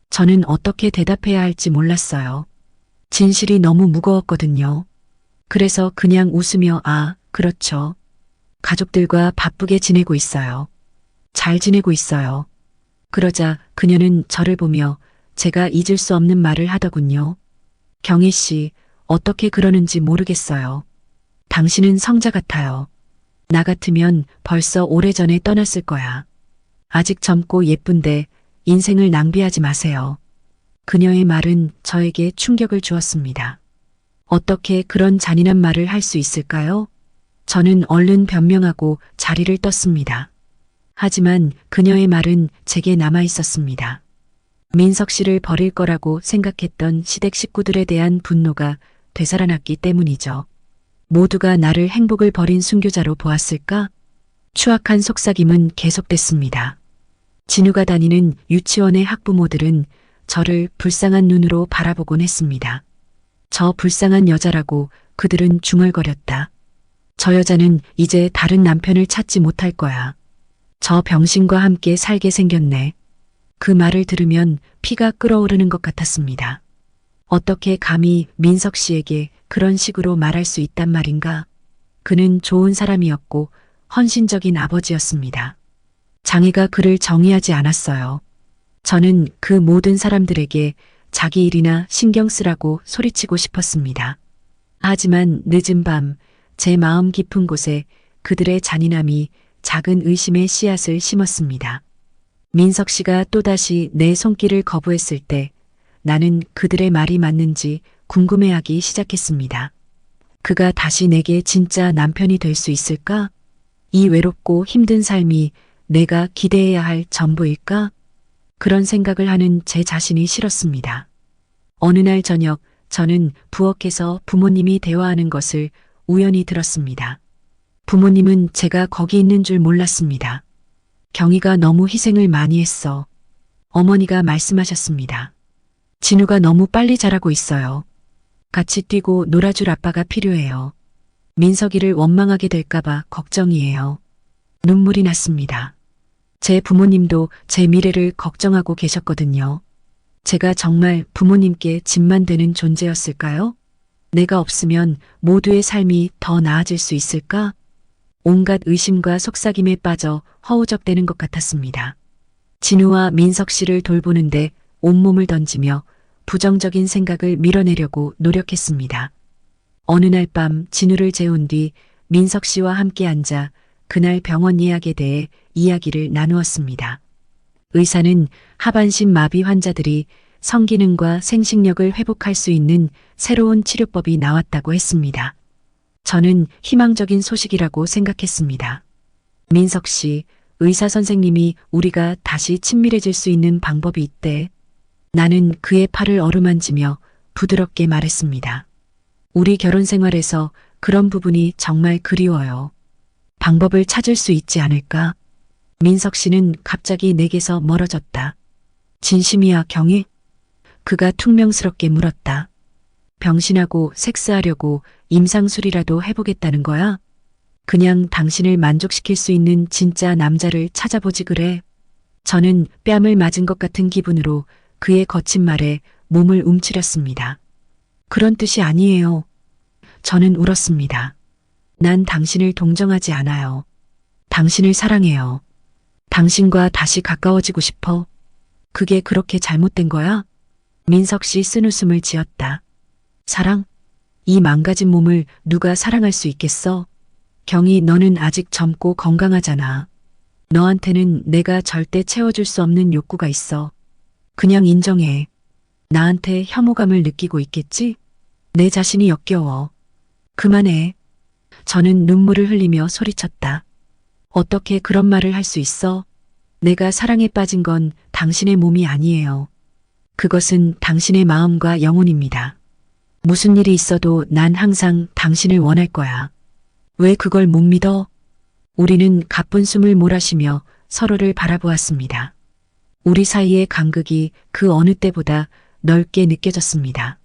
저는 어떻게 대답해야 할지 몰랐어요. 진실이 너무 무거웠거든요. 그래서 그냥 웃으며 그렇죠. 가족들과 바쁘게 지내고 있어요. 잘 지내고 있어요. 그러자 그녀는 저를 보며 제가 잊을 수 없는 말을 하더군요. 경희 씨, 어떻게 그러는지 모르겠어요. 당신은 성자 같아요. 나 같으면 벌써 오래전에 떠났을 거야. 아직 젊고 예쁜데 인생을 낭비하지 마세요. 그녀의 말은 저에게 충격을 주었습니다. 어떻게 그런 잔인한 말을 할 수 있을까요? 저는 얼른 변명하고 자리를 떴습니다. 하지만 그녀의 말은 제게 남아 있었습니다. 민석 씨를 버릴 거라고 생각했던 시댁 식구들에 대한 분노가 되살아났기 때문이죠. 모두가 나를 행복을 버린 순교자로 보았을까? 추악한 속삭임은 계속됐습니다. 진우가 다니는 유치원의 학부모들은 저를 불쌍한 눈으로 바라보곤 했습니다. 저 불쌍한 여자라고 그들은 중얼거렸다. 저 여자는 이제 다른 남편을 찾지 못할 거야. 저 병신과 함께 살게 생겼네. 그 말을 들으면 피가 끓어오르는 것 같았습니다. 어떻게 감히 민석 씨에게 그런 식으로 말할 수 있단 말인가? 그는 좋은 사람이었고 헌신적인 아버지였습니다. 장애가 그를 정의하지 않았어요. 저는 그 모든 사람들에게 자기 일이나 신경 쓰라고 소리치고 싶었습니다. 하지만 늦은 밤 제 마음 깊은 곳에 그들의 잔인함이 작은 의심의 씨앗을 심었습니다. 민석 씨가 또다시 내 손길을 거부했을 때 나는 그들의 말이 맞는지 궁금해하기 시작했습니다. 그가 다시 내게 진짜 남편이 될 수 있을까? 이 외롭고 힘든 삶이 내가 기대해야 할 전부일까? 그런 생각을 하는 제 자신이 싫었습니다. 어느 날 저녁 저는 부엌에서 부모님이 대화하는 것을 우연히 들었습니다. 부모님은 제가 거기 있는 줄 몰랐습니다. 경희가 너무 희생을 많이 했어. 어머니가 말씀하셨습니다. 진우가 너무 빨리 자라고 있어요. 같이 뛰고 놀아줄 아빠가 필요해요. 민석이를 원망하게 될까봐 걱정이에요. 눈물이 났습니다. 제 부모님도 제 미래를 걱정하고 계셨거든요. 제가 정말 부모님께 짐만 되는 존재였을까요? 내가 없으면 모두의 삶이 더 나아질 수 있을까? 온갖 의심과 속삭임에 빠져 허우적대는 것 같았습니다. 진우와 민석 씨를 돌보는데 온몸을 던지며 부정적인 생각을 밀어내려고 노력했습니다. 어느 날 밤 진우를 재운 뒤 민석 씨와 함께 앉아 그날 병원 예약에 대해 이야기를 나누었습니다. 의사는 하반신 마비 환자들이 성기능과 생식력을 회복할 수 있는 새로운 치료법이 나왔다고 했습니다. 저는 희망적인 소식이라고 생각했습니다. 민석 씨, 의사 선생님이 우리가 다시 친밀해질 수 있는 방법이 있대. 나는 그의 팔을 어루만지며 부드럽게 말했습니다. 우리 결혼 생활에서 그런 부분이 정말 그리워요. 방법을 찾을 수 있지 않을까? 민석 씨는 갑자기 내게서 멀어졌다. 진심이야, 경희? 그가 퉁명스럽게 물었다. 병신하고 섹스하려고 임상술이라도 해보겠다는 거야? 그냥 당신을 만족시킬 수 있는 진짜 남자를 찾아보지 그래. 저는 뺨을 맞은 것 같은 기분으로 그의 거친 말에 몸을 움츠렸습니다. 그런 뜻이 아니에요. 저는 울었습니다. 난 당신을 동정하지 않아요. 당신을 사랑해요. 당신과 다시 가까워지고 싶어. 그게 그렇게 잘못된 거야? 민석 씨 쓴웃음을 지었다. 사랑? 이 망가진 몸을 누가 사랑할 수 있겠어? 경희, 너는 아직 젊고 건강하잖아. 너한테는 내가 절대 채워줄 수 없는 욕구가 있어. 그냥 인정해. 나한테 혐오감을 느끼고 있겠지? 내 자신이 역겨워. 그만해. 저는 눈물을 흘리며 소리쳤다. 어떻게 그런 말을 할 수 있어? 내가 사랑에 빠진 건 당신의 몸이 아니에요. 그것은 당신의 마음과 영혼입니다. 무슨 일이 있어도 난 항상 당신을 원할 거야. 왜 그걸 못 믿어? 우리는 가쁜 숨을 몰아쉬며 서로를 바라보았습니다. 우리 사이의 간극이 그 어느 때보다 넓게 느껴졌습니다.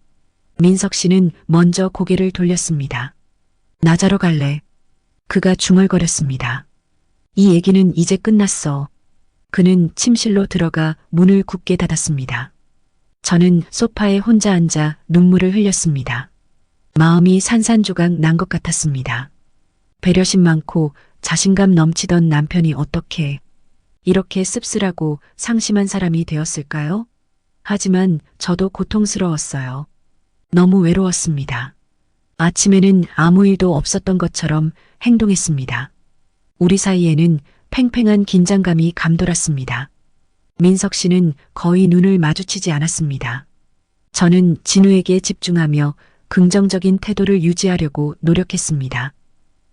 민석 씨는 먼저 고개를 돌렸습니다. 나 자러 갈래. 그가 중얼거렸습니다. 이 얘기는 이제 끝났어. 그는 침실로 들어가 문을 굳게 닫았습니다. 저는 소파에 혼자 앉아 눈물을 흘렸습니다. 마음이 산산조각 난 것 같았습니다. 배려심 많고 자신감 넘치던 남편이 어떻게 이렇게 씁쓸하고 상심한 사람이 되었을까요? 하지만 저도 고통스러웠어요. 너무 외로웠습니다. 아침에는 아무 일도 없었던 것처럼 행동했습니다. 우리 사이에는 팽팽한 긴장감이 감돌았습니다. 민석 씨는 거의 눈을 마주치지 않았습니다. 저는 진우에게 집중하며 긍정적인 태도를 유지하려고 노력했습니다.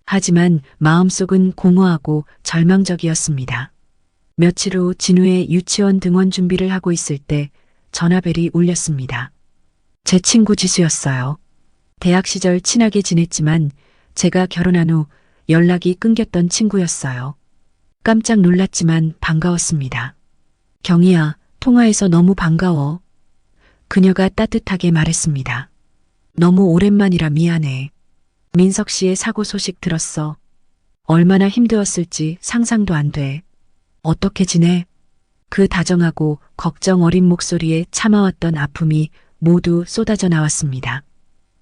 하지만 마음속은 공허하고 절망적이었습니다. 며칠 후 진우의 유치원 등원 준비를 하고 있을 때 전화벨이 울렸습니다. 제 친구 지수였어요. 대학 시절 친하게 지냈지만 제가 결혼한 후 연락이 끊겼던 친구였어요. 깜짝 놀랐지만 반가웠습니다. 경희야, 통화해서 너무 반가워. 그녀가 따뜻하게 말했습니다. 너무 오랜만이라 미안해. 민석 씨의 사고 소식 들었어. 얼마나 힘들었을지 상상도 안 돼. 어떻게 지내? 그 다정하고 걱정 어린 목소리에 참아왔던 아픔이 모두 쏟아져 나왔습니다.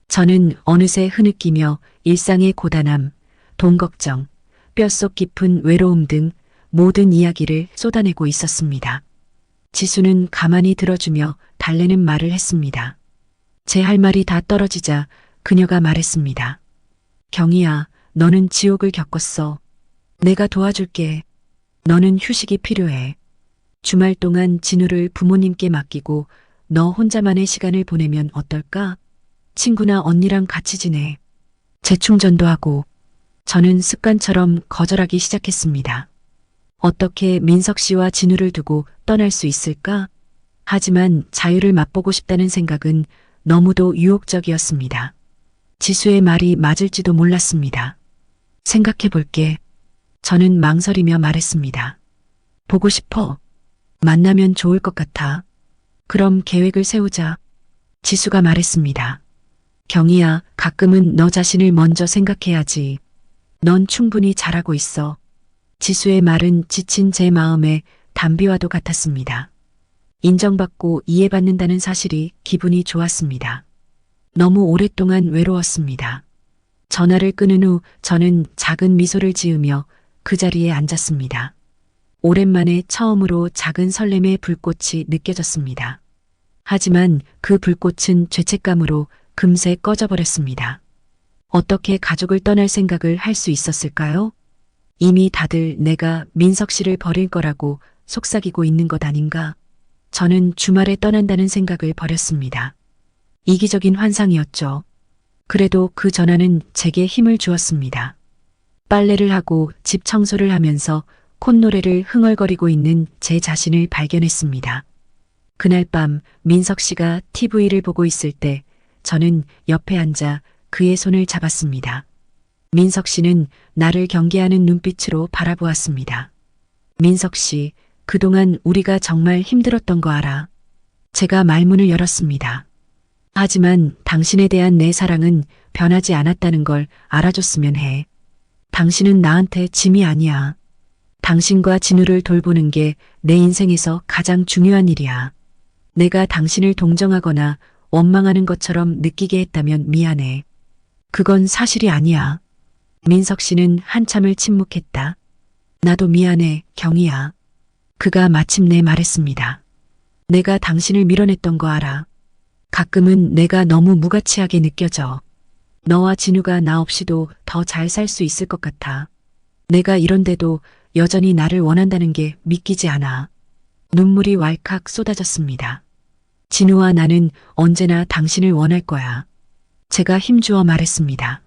저는 어느새 흐느끼며 일상의 고단함, 돈 걱정, 뼛속 깊은 외로움 등 모든 이야기를 쏟아내고 있었습니다. 지수는 가만히 들어주며 달래는 말을 했습니다. 제 할 말이 다 떨어지자 그녀가 말했습니다. 경희야, 너는 지옥을 겪었어. 내가 도와줄게. 너는 휴식이 필요해. 주말 동안 진우를 부모님께 맡기고 너 혼자만의 시간을 보내면 어떨까? 친구나 언니랑 같이 지내. 재충전도 하고. 저는 습관처럼 거절하기 시작했습니다. 어떻게 민석 씨와 진우를 두고 떠날 수 있을까? 하지만 자유를 맛보고 싶다는 생각은 너무도 유혹적이었습니다. 지수의 말이 맞을지도 몰랐습니다. 생각해 볼게. 저는 망설이며 말했습니다. 보고 싶어. 만나면 좋을 것 같아. 그럼 계획을 세우자. 지수가 말했습니다. 경희야, 가끔은 너 자신을 먼저 생각해야지. 넌 충분히 잘하고 있어. 지수의 말은 지친 제 마음에 담비와도 같았습니다. 인정받고 이해받는다는 사실이 기분이 좋았습니다. 너무 오랫동안 외로웠습니다. 전화를 끊은 후 저는 작은 미소를 지으며 그 자리에 앉았습니다. 오랜만에 처음으로 작은 설렘의 불꽃이 느껴졌습니다. 하지만 그 불꽃은 죄책감으로 금세 꺼져버렸습니다. 어떻게 가족을 떠날 생각을 할 수 있었을까요? 이미 다들 내가 민석 씨를 버릴 거라고 속삭이고 있는 것 아닌가? 저는 주말에 떠난다는 생각을 버렸습니다. 이기적인 환상이었죠. 그래도 그 전화는 제게 힘을 주었습니다. 빨래를 하고 집 청소를 하면서 콧노래를 흥얼거리고 있는 제 자신을 발견했습니다. 그날 밤 민석 씨가 TV를 보고 있을 때 저는 옆에 앉아 그의 손을 잡았습니다. 민석 씨는 나를 경계하는 눈빛으로 바라보았습니다. 민석 씨, 그동안 우리가 정말 힘들었던 거 알아? 제가 말문을 열었습니다. 하지만 당신에 대한 내 사랑은 변하지 않았다는 걸 알아줬으면 해. 당신은 나한테 짐이 아니야. 당신과 진우를 돌보는 게 내 인생에서 가장 중요한 일이야. 내가 당신을 동정하거나 원망하는 것처럼 느끼게 했다면 미안해. 그건 사실이 아니야. 민석 씨는 한참을 침묵했다. 나도 미안해, 경희야. 그가 마침내 말했습니다. 내가 당신을 밀어냈던 거 알아. 가끔은 내가 너무 무가치하게 느껴져. 너와 진우가 나 없이도 더 잘 살 수 있을 것 같아. 내가 이런데도 여전히 나를 원한다는 게 믿기지 않아. 눈물이 왈칵 쏟아졌습니다. 진우와 나는 언제나 당신을 원할 거야. 제가 힘주어 말했습니다.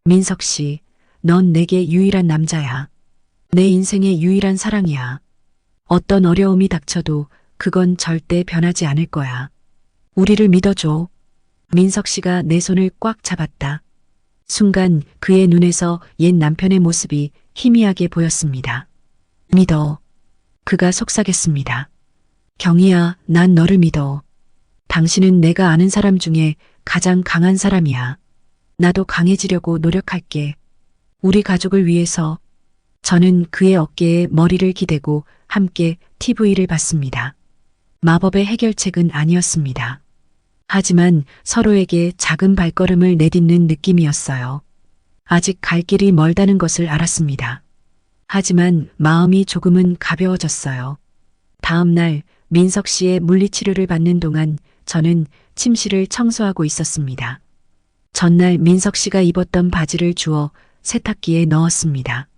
민석 씨, 넌 내게 유일한 남자야. 내 인생의 유일한 사랑이야. 어떤 어려움이 닥쳐도 그건 절대 변하지 않을 거야. 우리를 믿어줘. 민석 씨가 내 손을 꽉 잡았다. 순간 그의 눈에서 옛 남편의 모습이 희미하게 보였습니다. 믿어. 그가 속삭였습니다. 경희야, 난 너를 믿어. 당신은 내가 아는 사람 중에 가장 강한 사람이야. 나도 강해지려고 노력할게. 우리 가족을 위해서. 저는 그의 어깨에 머리를 기대고 함께 TV를 봤습니다. 마법의 해결책은 아니었습니다. 하지만 서로에게 작은 발걸음을 내딛는 느낌이었어요. 아직 갈 길이 멀다는 것을 알았습니다. 하지만 마음이 조금은 가벼워졌어요. 다음 날 민석 씨의 물리치료를 받는 동안 저는 침실을 청소하고 있었습니다. 전날 민석 씨가 입었던 바지를 주워 세탁기에 넣었습니다.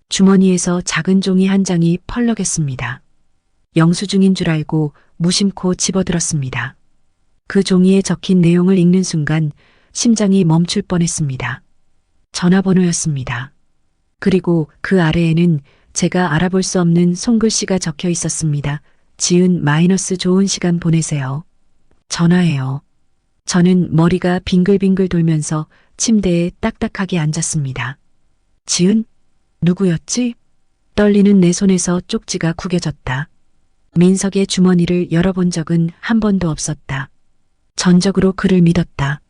주머니에서 작은 종이 한 장이 펄럭였습니다. 영수증인 줄 알고 무심코 집어들었습니다. 그 종이에 적힌 내용을 읽는 순간 심장이 멈출 뻔했습니다. 전화번호였습니다. 그리고 그 아래에는 제가 알아볼 수 없는 손글씨가 적혀 있었습니다. 지은 마이너스 좋은 시간 보내세요. 전화해요. 저는 머리가 빙글빙글 돌면서 침대에 딱딱하게 앉았습니다. 지은? 누구였지? 떨리는 내 손에서 쪽지가 구겨졌다. 민석의 주머니를 열어본 적은 한 번도 없었다. 전적으로 그를 믿었다.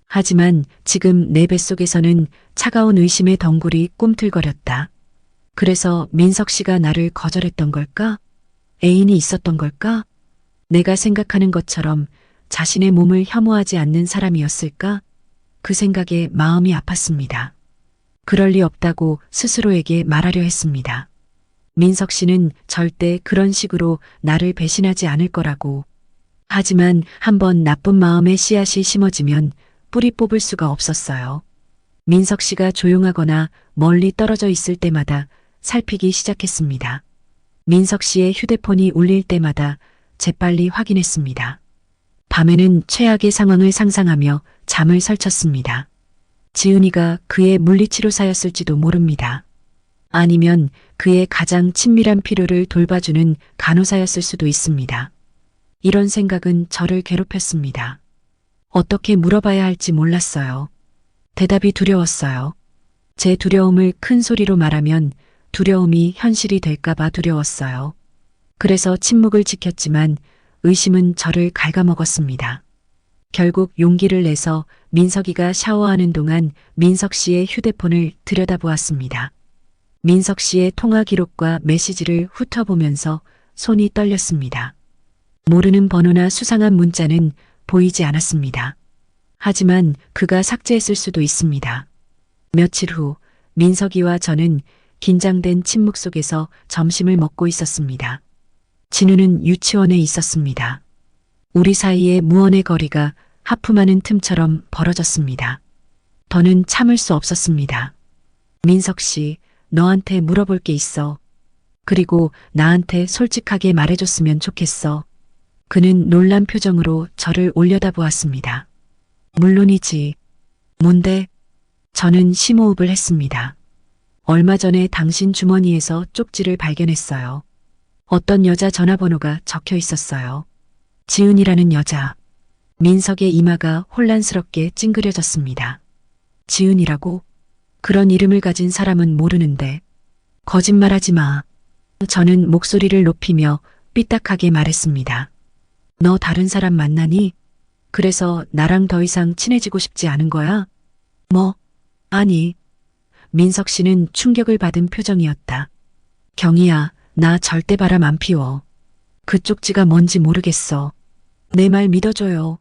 하지만 지금 내 뱃속에서는 차가운 의심의 덩굴이 꿈틀거렸다. 그래서 민석 씨가 나를 거절했던 걸까? 애인이 있었던 걸까? 내가 생각하는 것처럼 자신의 몸을 혐오하지 않는 사람이었을까? 그 생각에 마음이 아팠습니다. 그럴 리 없다고 스스로에게 말하려 했습니다. 민석 씨는 절대 그런 식으로 나를 배신하지 않을 거라고. 하지만 한번 나쁜 마음의 씨앗이 심어지면 뿌리 뽑을 수가 없었어요. 민석 씨가 조용하거나 멀리 떨어져 있을 때마다 살피기 시작했습니다. 민석 씨의 휴대폰이 울릴 때마다 재빨리 확인했습니다. 밤에는 최악의 상황을 상상하며 잠을 설쳤습니다. 지은이가 그의 물리치료사였을지도 모릅니다. 아니면 그의 가장 친밀한 필요를 돌봐주는 간호사였을 수도 있습니다. 이런 생각은 저를 괴롭혔습니다. 어떻게 물어봐야 할지 몰랐어요. 대답이 두려웠어요. 제 두려움을 큰 소리로 말하면 두려움이 현실이 될까봐 두려웠어요. 그래서 침묵을 지켰지만 의심은 저를 갉아먹었습니다. 결국 용기를 내서 민석이가 샤워하는 동안 민석 씨의 휴대폰을 들여다보았습니다. 민석 씨의 통화 기록과 메시지를 훑어보면서 손이 떨렸습니다. 모르는 번호나 수상한 문자는 보이지 않았습니다. 하지만 그가 삭제했을 수도 있습니다. 며칠 후 민석이와 저는 긴장된 침묵 속에서 점심을 먹고 있었습니다. 진우는 유치원에 있었습니다. 우리 사이의 무언의 거리가 하품하는 틈처럼 벌어졌습니다. 더는 참을 수 없었습니다. 민석 씨, 너한테 물어볼 게 있어. 그리고 나한테 솔직하게 말해줬으면 좋겠어. 그는 놀란 표정으로 저를 올려다보았습니다. 물론이지. 뭔데? 저는 심호흡을 했습니다. 얼마 전에 당신 주머니에서 쪽지를 발견했어요. 어떤 여자 전화번호가 적혀 있었어요. 지은이라는 여자. 민석의 이마가 혼란스럽게 찡그려졌습니다. 지은이라고? 그런 이름을 가진 사람은 모르는데. 거짓말하지 마. 저는 목소리를 높이며 삐딱하게 말했습니다. 너 다른 사람 만나니? 그래서 나랑 더 이상 친해지고 싶지 않은 거야? 뭐? 아니. 민석 씨는 충격을 받은 표정이었다. 경희야, 나 절대 바람 안 피워. 그 쪽지가 뭔지 모르겠어. 내 말 믿어줘요.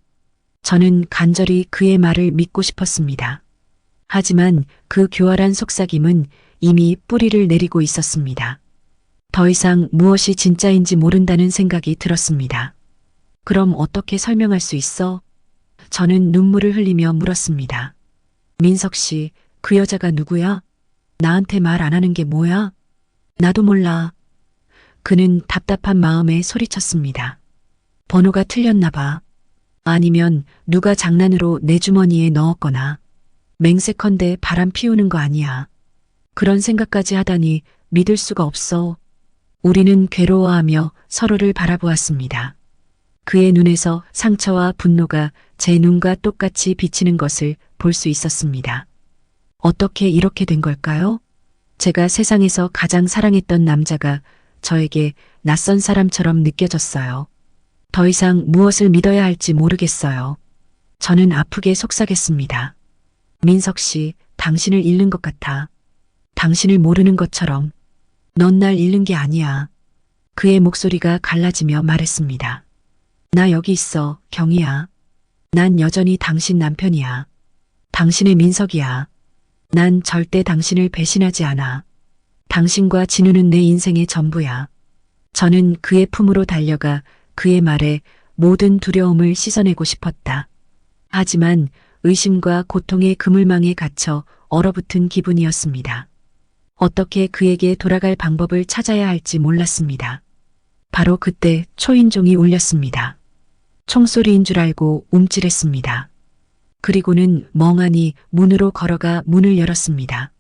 저는 간절히 그의 말을 믿고 싶었습니다. 하지만 그 교활한 속삭임은 이미 뿌리를 내리고 있었습니다. 더 이상 무엇이 진짜인지 모른다는 생각이 들었습니다. 그럼 어떻게 설명할 수 있어? 저는 눈물을 흘리며 물었습니다. 민석 씨, 그 여자가 누구야? 나한테 말 안 하는 게 뭐야? 나도 몰라. 그는 답답한 마음에 소리쳤습니다. 번호가 틀렸나 봐. 아니면 누가 장난으로 내 주머니에 넣었거나. 맹세컨대 바람 피우는 거 아니야. 그런 생각까지 하다니 믿을 수가 없어. 우리는 괴로워하며 서로를 바라보았습니다. 그의 눈에서 상처와 분노가 제 눈과 똑같이 비치는 것을 볼 수 있었습니다. 어떻게 이렇게 된 걸까요? 제가 세상에서 가장 사랑했던 남자가 저에게 낯선 사람처럼 느껴졌어요. 더 이상 무엇을 믿어야 할지 모르겠어요. 저는 아프게 속삭였습니다. 민석 씨, 당신을 잃는 것 같아. 당신을 모르는 것처럼. 넌 날 잃는 게 아니야. 그의 목소리가 갈라지며 말했습니다. 나 여기 있어, 경희야. 난 여전히 당신 남편이야. 당신의 민석이야. 난 절대 당신을 배신하지 않아. 당신과 진우는 내 인생의 전부야. 저는 그의 품으로 달려가 그의 말에 모든 두려움을 씻어내고 싶었다. 하지만 의심과 고통의 그물망에 갇혀 얼어붙은 기분이었습니다. 어떻게 그에게 돌아갈 방법을 찾아야 할지 몰랐습니다. 바로 그때 초인종이 울렸습니다. 총소리인 줄 알고 움찔했습니다. 그리고는 멍하니 문으로 걸어가 문을 열었습니다.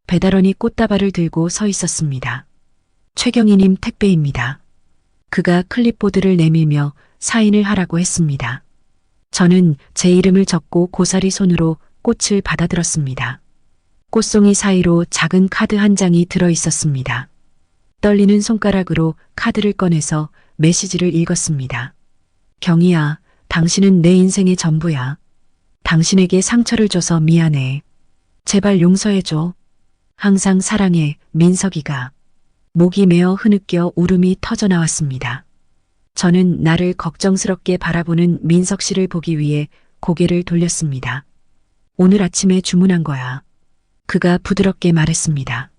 배달원이 꽃다발을 들고 서 있었습니다. 최경희님 택배입니다. 그가 클립보드를 내밀며 사인을 하라고 했습니다. 저는 제 이름을 적고 고사리 손으로 꽃을 받아들었습니다. 꽃송이 사이로 작은 카드 한 장이 들어 있었습니다. 떨리는 손가락으로 카드를 꺼내서 메시지를 읽었습니다. 경희야, 당신은 내 인생의 전부야. 당신에게 상처를 줘서 미안해. 제발 용서해줘. 항상 사랑해, 민석이가. 목이 메어 흐느껴 울음이 터져 나왔습니다. 저는 나를 걱정스럽게 바라보는 민석 씨를 보기 위해 고개를 돌렸습니다. 오늘 아침에 주문한 거야. 그가 부드럽게 말했습니다.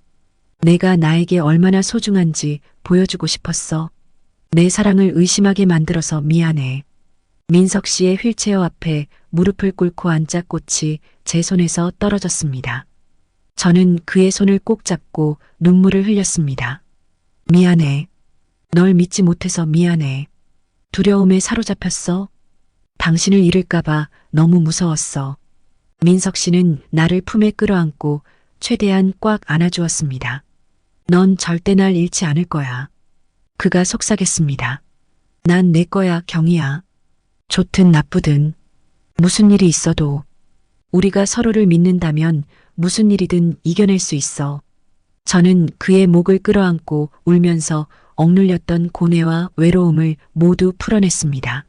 내가 나에게 얼마나 소중한지 보여주고 싶었어. 내 사랑을 의심하게 만들어서 미안해. 민석 씨의 휠체어 앞에 무릎을 꿇고 앉아 꽃이 제 손에서 떨어졌습니다. 저는 그의 손을 꼭 잡고 눈물을 흘렸습니다. 미안해. 널 믿지 못해서 미안해. 두려움에 사로잡혔어. 당신을 잃을까봐 너무 무서웠어. 민석 씨는 나를 품에 끌어안고 최대한 꽉 안아주었습니다. 넌 절대 날 잃지 않을 거야. 그가 속삭였습니다. 난 내 거야, 경희야. 좋든 나쁘든 무슨 일이 있어도 우리가 서로를 믿는다면 무슨 일이든 이겨낼 수 있어. 저는 그의 목을 끌어안고 울면서 억눌렸던 고뇌와 외로움을 모두 풀어냈습니다.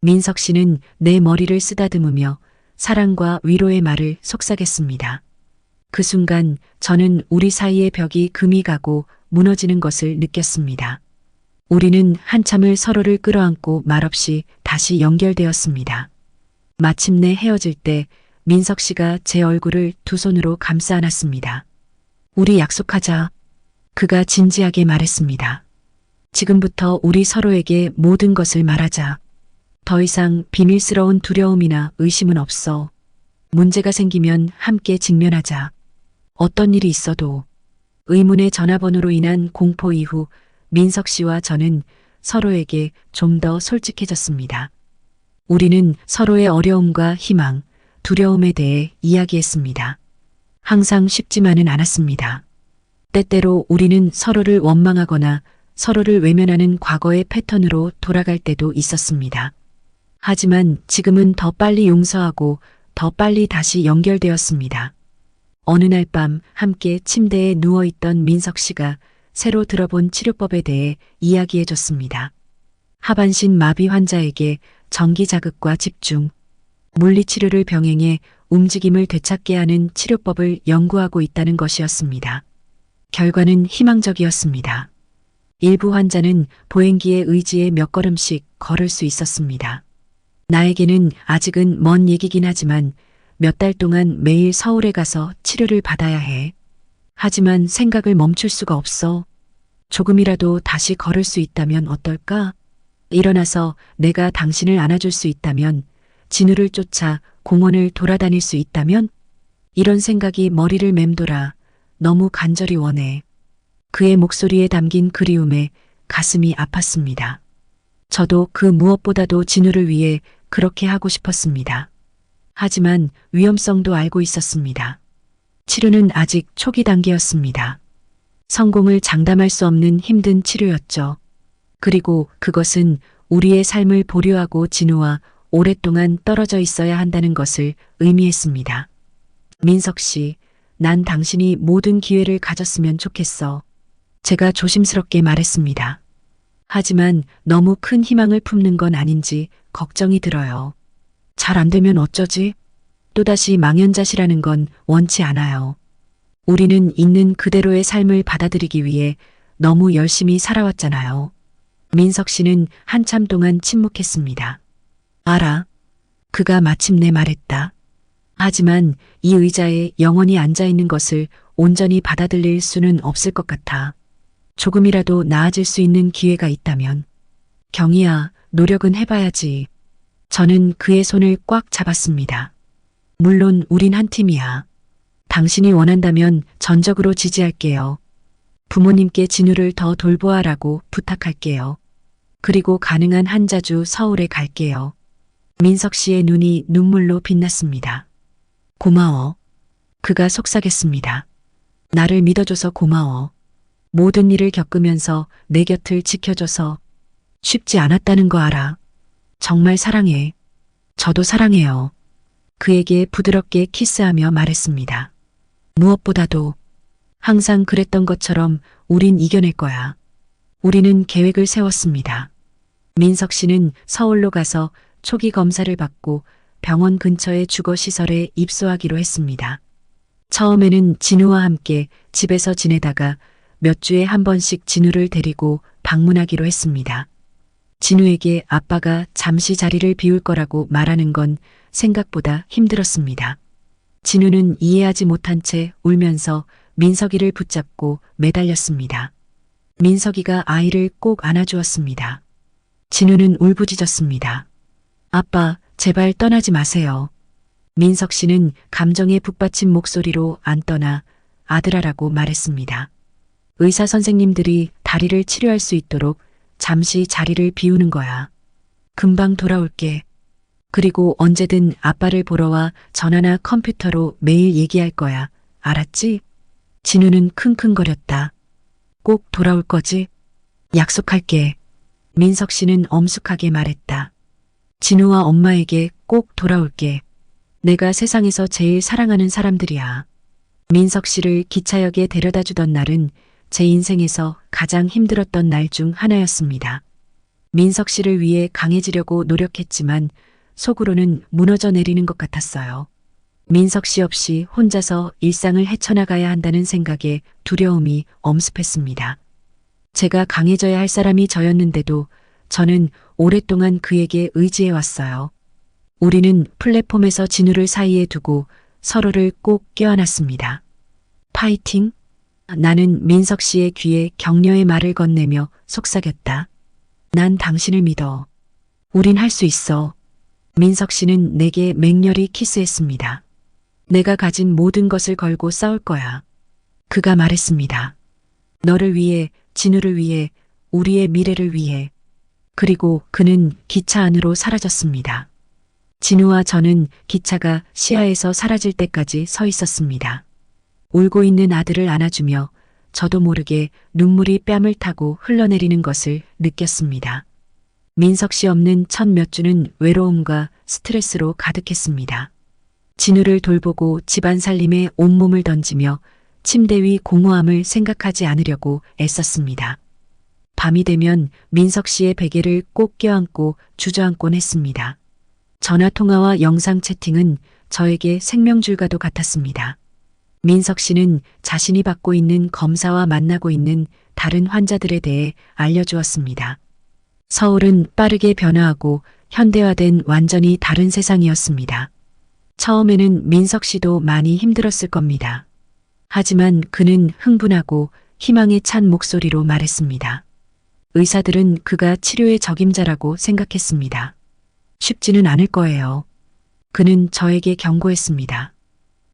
민석 씨는 내 머리를 쓰다듬으며 사랑과 위로의 말을 속삭였습니다. 그 순간 저는 우리 사이의 벽이 금이 가고 무너지는 것을 느꼈습니다. 우리는 한참을 서로를 끌어안고 말없이 다시 연결되었습니다. 마침내 헤어질 때 민석 씨가 제 얼굴을 두 손으로 감싸 안았습니다. 우리 약속하자. 그가 진지하게 말했습니다. 지금부터 우리 서로에게 모든 것을 말하자. 더 이상 비밀스러운 두려움이나 의심은 없어. 문제가 생기면 함께 직면하자. 어떤 일이 있어도. 의문의 전화번호로 인한 공포 이후 민석 씨와 저는 서로에게 좀 더 솔직해졌습니다. 우리는 서로의 어려움과 희망, 두려움에 대해 이야기했습니다. 항상 쉽지만은 않았습니다. 때때로 우리는 서로를 원망하거나 서로를 외면하는 과거의 패턴으로 돌아갈 때도 있었습니다. 하지만 지금은 더 빨리 용서하고 더 빨리 다시 연결되었습니다. 어느 날 밤 함께 침대에 누워있던 민석 씨가 새로 들어본 치료법에 대해 이야기해 줬습니다. 하반신 마비 환자에게 전기 자극과 집중, 물리치료를 병행해 움직임을 되찾게 하는 치료법을 연구하고 있다는 것이었습니다. 결과는 희망적이었습니다. 일부 환자는 보행기에 의지해 몇 걸음씩 걸을 수 있었습니다. 나에게는 아직은 먼 얘기긴 하지만 몇 달 동안 매일 서울에 가서 치료를 받아야 해. 하지만 생각을 멈출 수가 없어. 조금이라도 다시 걸을 수 있다면 어떨까? 일어나서 내가 당신을 안아줄 수 있다면, 진우를 쫓아 공원을 돌아다닐 수 있다면? 이런 생각이 머리를 맴돌아 너무 간절히 원해. 그의 목소리에 담긴 그리움에 가슴이 아팠습니다. 저도 그 무엇보다도 진우를 위해 그렇게 하고 싶었습니다. 하지만 위험성도 알고 있었습니다. 치료는 아직 초기 단계였습니다. 성공을 장담할 수 없는 힘든 치료였죠. 그리고 그것은 우리의 삶을 보류하고 진우와 오랫동안 떨어져 있어야 한다는 것을 의미했습니다. 민석 씨, 난 당신이 모든 기회를 가졌으면 좋겠어. 제가 조심스럽게 말했습니다. 하지만 너무 큰 희망을 품는 건 아닌지 걱정이 들어요. 잘 안 되면 어쩌지? 또다시 망연자실하는 건 원치 않아요. 우리는 있는 그대로의 삶을 받아들이기 위해 너무 열심히 살아왔잖아요. 민석 씨는 한참 동안 침묵했습니다. 알아. 그가 마침내 말했다. 하지만 이 의자에 영원히 앉아있는 것을 온전히 받아들일 수는 없을 것 같아. 조금이라도 나아질 수 있는 기회가 있다면. 경희야, 노력은 해봐야지. 저는 그의 손을 꽉 잡았습니다. 물론 우린 한 팀이야. 당신이 원한다면 전적으로 지지할게요. 부모님께 진우를 더 돌보아라고 부탁할게요. 그리고 가능한 한 자주 서울에 갈게요. 민석 씨의 눈이 눈물로 빛났습니다. 고마워. 그가 속삭였습니다. 나를 믿어줘서 고마워. 모든 일을 겪으면서 내 곁을 지켜줘서 쉽지 않았다는 거 알아. 정말 사랑해. 저도 사랑해요. 그에게 부드럽게 키스하며 말했습니다. 무엇보다도 항상 그랬던 것처럼 우린 이겨낼 거야. 우리는 계획을 세웠습니다. 민석 씨는 서울로 가서 초기 검사를 받고 병원 근처의 주거시설에 입소하기로 했습니다. 처음에는 진우와 함께 집에서 지내다가 몇 주에 한 번씩 진우를 데리고 방문하기로 했습니다. 진우에게 아빠가 잠시 자리를 비울 거라고 말하는 건 생각보다 힘들었습니다. 진우는 이해하지 못한 채 울면서 민석이를 붙잡고 매달렸습니다. 민석이가 아이를 꼭 안아주었습니다. 진우는 울부짖었습니다. 아빠, 제발 떠나지 마세요. 민석 씨는 감정에 북받친 목소리로 안 떠나 아들아라고 말했습니다. 의사 선생님들이 다리를 치료할 수 있도록 잠시 자리를 비우는 거야. 금방 돌아올게. 그리고 언제든 아빠를 보러 와 전화나 컴퓨터로 매일 얘기할 거야. 알았지? 진우는 킁킁거렸다. 꼭 돌아올 거지? 약속할게. 민석 씨는 엄숙하게 말했다. 진우와 엄마에게 꼭 돌아올게. 내가 세상에서 제일 사랑하는 사람들이야. 민석 씨를 기차역에 데려다 주던 날은 제 인생에서 가장 힘들었던 날 중 하나였습니다. 민석 씨를 위해 강해지려고 노력했지만 속으로는 무너져 내리는 것 같았어요. 민석 씨 없이 혼자서 일상을 헤쳐나가야 한다는 생각에 두려움이 엄습했습니다. 제가 강해져야 할 사람이 저였는데도 저는 오랫동안 그에게 의지해왔어요. 우리는 플랫폼에서 진우를 사이에 두고 서로를 꼭 껴안았습니다. 파이팅! 나는 민석 씨의 귀에 격려의 말을 건네며 속삭였다. 난 당신을 믿어. 우린 할 수 있어. 민석 씨는 내게 맹렬히 키스했습니다. 내가 가진 모든 것을 걸고 싸울 거야. 그가 말했습니다. 너를 위해, 진우를 위해, 우리의 미래를 위해. 그리고 그는 기차 안으로 사라졌습니다. 진우와 저는 기차가 시야에서 사라질 때까지 서 있었습니다. 울고 있는 아들을 안아주며 저도 모르게 눈물이 뺨을 타고 흘러내리는 것을 느꼈습니다. 민석 씨 없는 첫 몇 주는 외로움과 스트레스로 가득했습니다. 진우를 돌보고 집안 살림에 온몸을 던지며 침대 위 공허함을 생각하지 않으려고 애썼습니다. 밤이 되면 민석 씨의 베개를 꼭 껴안고 주저앉곤 했습니다. 전화통화와 영상 채팅은 저에게 생명줄과도 같았습니다. 민석 씨는 자신이 받고 있는 검사와 만나고 있는 다른 환자들에 대해 알려주었습니다. 서울은 빠르게 변화하고 현대화된 완전히 다른 세상이었습니다. 처음에는 민석 씨도 많이 힘들었을 겁니다. 하지만 그는 흥분하고 희망에 찬 목소리로 말했습니다. 의사들은 그가 치료의 적임자라고 생각했습니다. 쉽지는 않을 거예요. 그는 저에게 경고했습니다.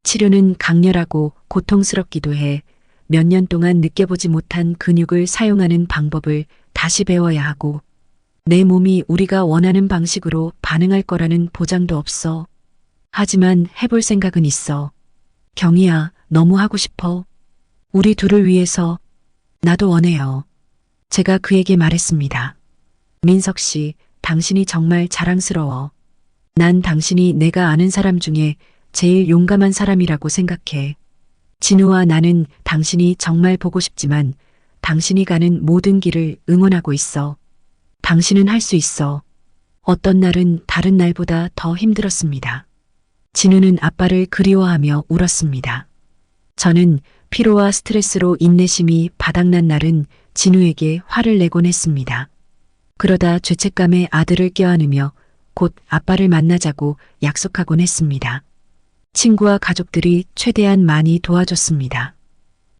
치료는 강렬하고 고통스럽기도 해 몇 년 동안 느껴보지 못한 근육을 사용하는 방법을 다시 배워야 하고 내 몸이 우리가 원하는 방식으로 반응할 거라는 보장도 없어. 하지만 해볼 생각은 있어. 경희야, 너무 하고 싶어. 우리 둘을 위해서. 나도 원해요. 제가 그에게 말했습니다. 민석 씨, 당신이 정말 자랑스러워. 난 당신이 내가 아는 사람 중에 제일 용감한 사람이라고 생각해. 진우와 나는 당신이 정말 보고 싶지만 당신이 가는 모든 길을 응원하고 있어. 당신은 할 수 있어. 어떤 날은 다른 날보다 더 힘들었습니다. 진우는 아빠를 그리워하며 울었습니다. 저는 피로와 스트레스로 인내심이 바닥난 날은 진우에게 화를 내곤 했습니다. 그러다 죄책감에 아들을 껴안으며 곧 아빠를 만나자고 약속하곤 했습니다. 친구와 가족들이 최대한 많이 도와줬습니다.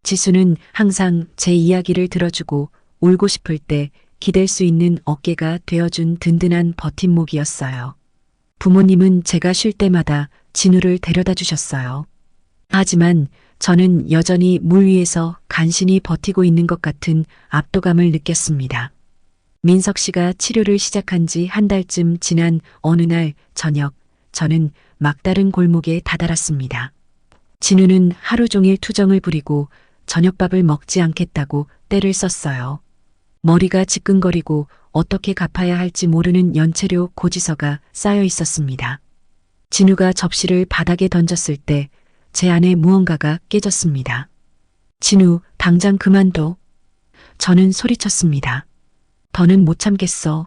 지수는 항상 제 이야기를 들어주고 울고 싶을 때 기댈 수 있는 어깨가 되어준 든든한 버팀목이었어요. 부모님은 제가 쉴 때마다 진우를 데려다 주셨어요. 하지만 저는 여전히 물 위에서 간신히 버티고 있는 것 같은 압도감을 느꼈습니다. 민석 씨가 치료를 시작한 지 한 달쯤 지난 어느 날 저녁, 저는 막다른 골목에 다다랐습니다. 진우는 하루 종일 투정을 부리고 저녁밥을 먹지 않겠다고 떼를 썼어요. 머리가 지끈거리고 어떻게 갚아야 할지 모르는 연체료 고지서가 쌓여 있었습니다. 진우가 접시를 바닥에 던졌을 때 제 안에 무언가가 깨졌습니다. 진우, 당장 그만둬. 저는 소리쳤습니다. 더는 못 참겠어.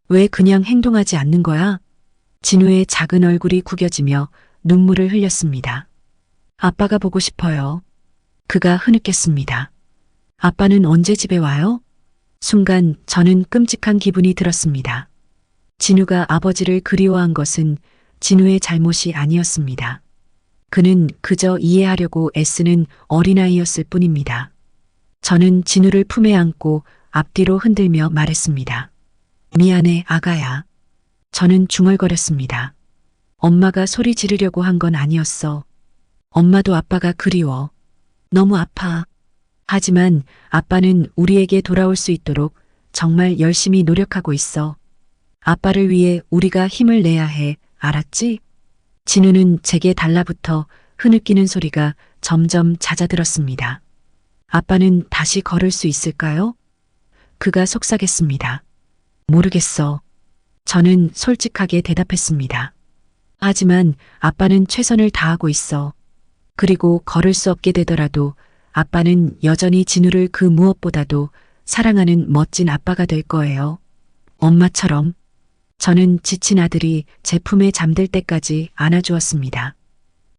왜 그냥 행동하지 않는 거야? 진우의 작은 얼굴이 구겨지며 눈물을 흘렸습니다. 아빠가 보고 싶어요. 그가 흐느꼈습니다. 아빠는 언제 집에 와요? 순간 저는 끔찍한 기분이 들었습니다. 진우가 아버지를 그리워한 것은 진우의 잘못이 아니었습니다. 그는 그저 이해하려고 애쓰는 어린아이였을 뿐입니다. 저는 진우를 품에 안고 앞뒤로 흔들며 말했습니다. 미안해, 아가야. 저는 중얼거렸습니다. 엄마가 소리 지르려고 한 건 아니었어. 엄마도 아빠가 그리워. 너무 아파. 하지만 아빠는 우리에게 돌아올 수 있도록 정말 열심히 노력하고 있어. 아빠를 위해 우리가 힘을 내야 해. 알았지? 진우는 제게 달라붙어 흐느끼는 소리가 점점 잦아들었습니다. 아빠는 다시 걸을 수 있을까요? 그가 속삭였습니다. 모르겠어. 저는 솔직하게 대답했습니다. 하지만 아빠는 최선을 다하고 있어. 그리고 걸을 수 없게 되더라도 아빠는 여전히 진우를 그 무엇보다도 사랑하는 멋진 아빠가 될 거예요. 엄마처럼. 저는 지친 아들이 제 품에 잠들 때까지 안아주었습니다.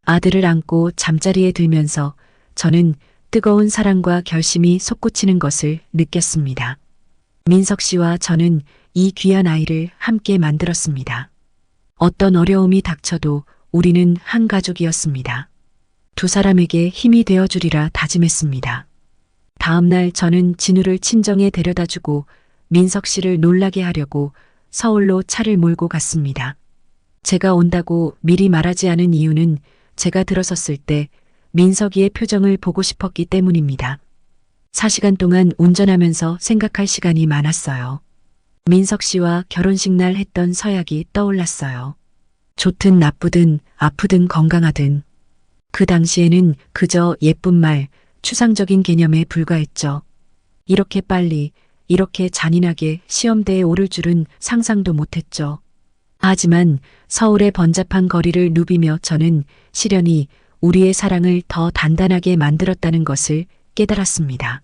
아들을 안고 잠자리에 들면서 저는 뜨거운 사랑과 결심이 솟구치는 것을 느꼈습니다. 민석 씨와 저는 이 귀한 아이를 함께 만들었습니다. 어떤 어려움이 닥쳐도 우리는 한 가족이었습니다. 두 사람에게 힘이 되어주리라 다짐했습니다. 다음 날 저는 진우를 친정에 데려다주고 민석 씨를 놀라게 하려고 서울로 차를 몰고 갔습니다. 제가 온다고 미리 말하지 않은 이유는 제가 들어섰을 때 민석이의 표정을 보고 싶었기 때문입니다. 4시간 동안 운전하면서 생각할 시간이 많았어요. 민석 씨와 결혼식 날 했던 서약이 떠올랐어요. 좋든 나쁘든 아프든 건강하든. 그 당시에는 그저 예쁜 말, 추상적인 개념에 불과했죠. 이렇게 빨리, 이렇게 잔인하게 시험대에 오를 줄은 상상도 못했죠. 하지만 서울의 번잡한 거리를 누비며 저는 시련이 우리의 사랑을 더 단단하게 만들었다는 것을 깨달았습니다.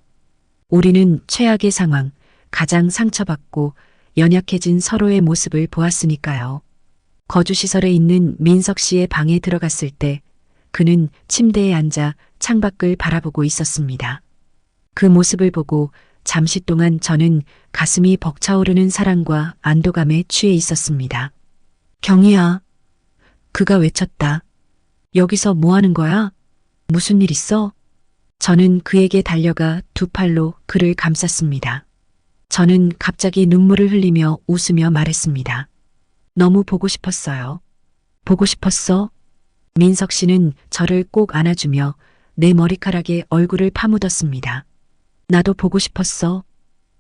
우리는 최악의 상황, 가장 상처받고 연약해진 서로의 모습을 보았으니까요. 거주시설에 있는 민석 씨의 방에 들어갔을 때 그는 침대에 앉아 창밖을 바라보고 있었습니다. 그 모습을 보고 잠시 동안 저는 가슴이 벅차오르는 사랑과 안도감에 취해 있었습니다. 경희야. 그가 외쳤다. 여기서 뭐 하는 거야? 무슨 일 있어? 저는 그에게 달려가 두 팔로 그를 감쌌습니다. 저는 갑자기 눈물을 흘리며 웃으며 말했습니다. 너무 보고 싶었어요. 보고 싶었어? 민석 씨는 저를 꼭 안아주며 내 머리카락에 얼굴을 파묻었습니다. 나도 보고 싶었어.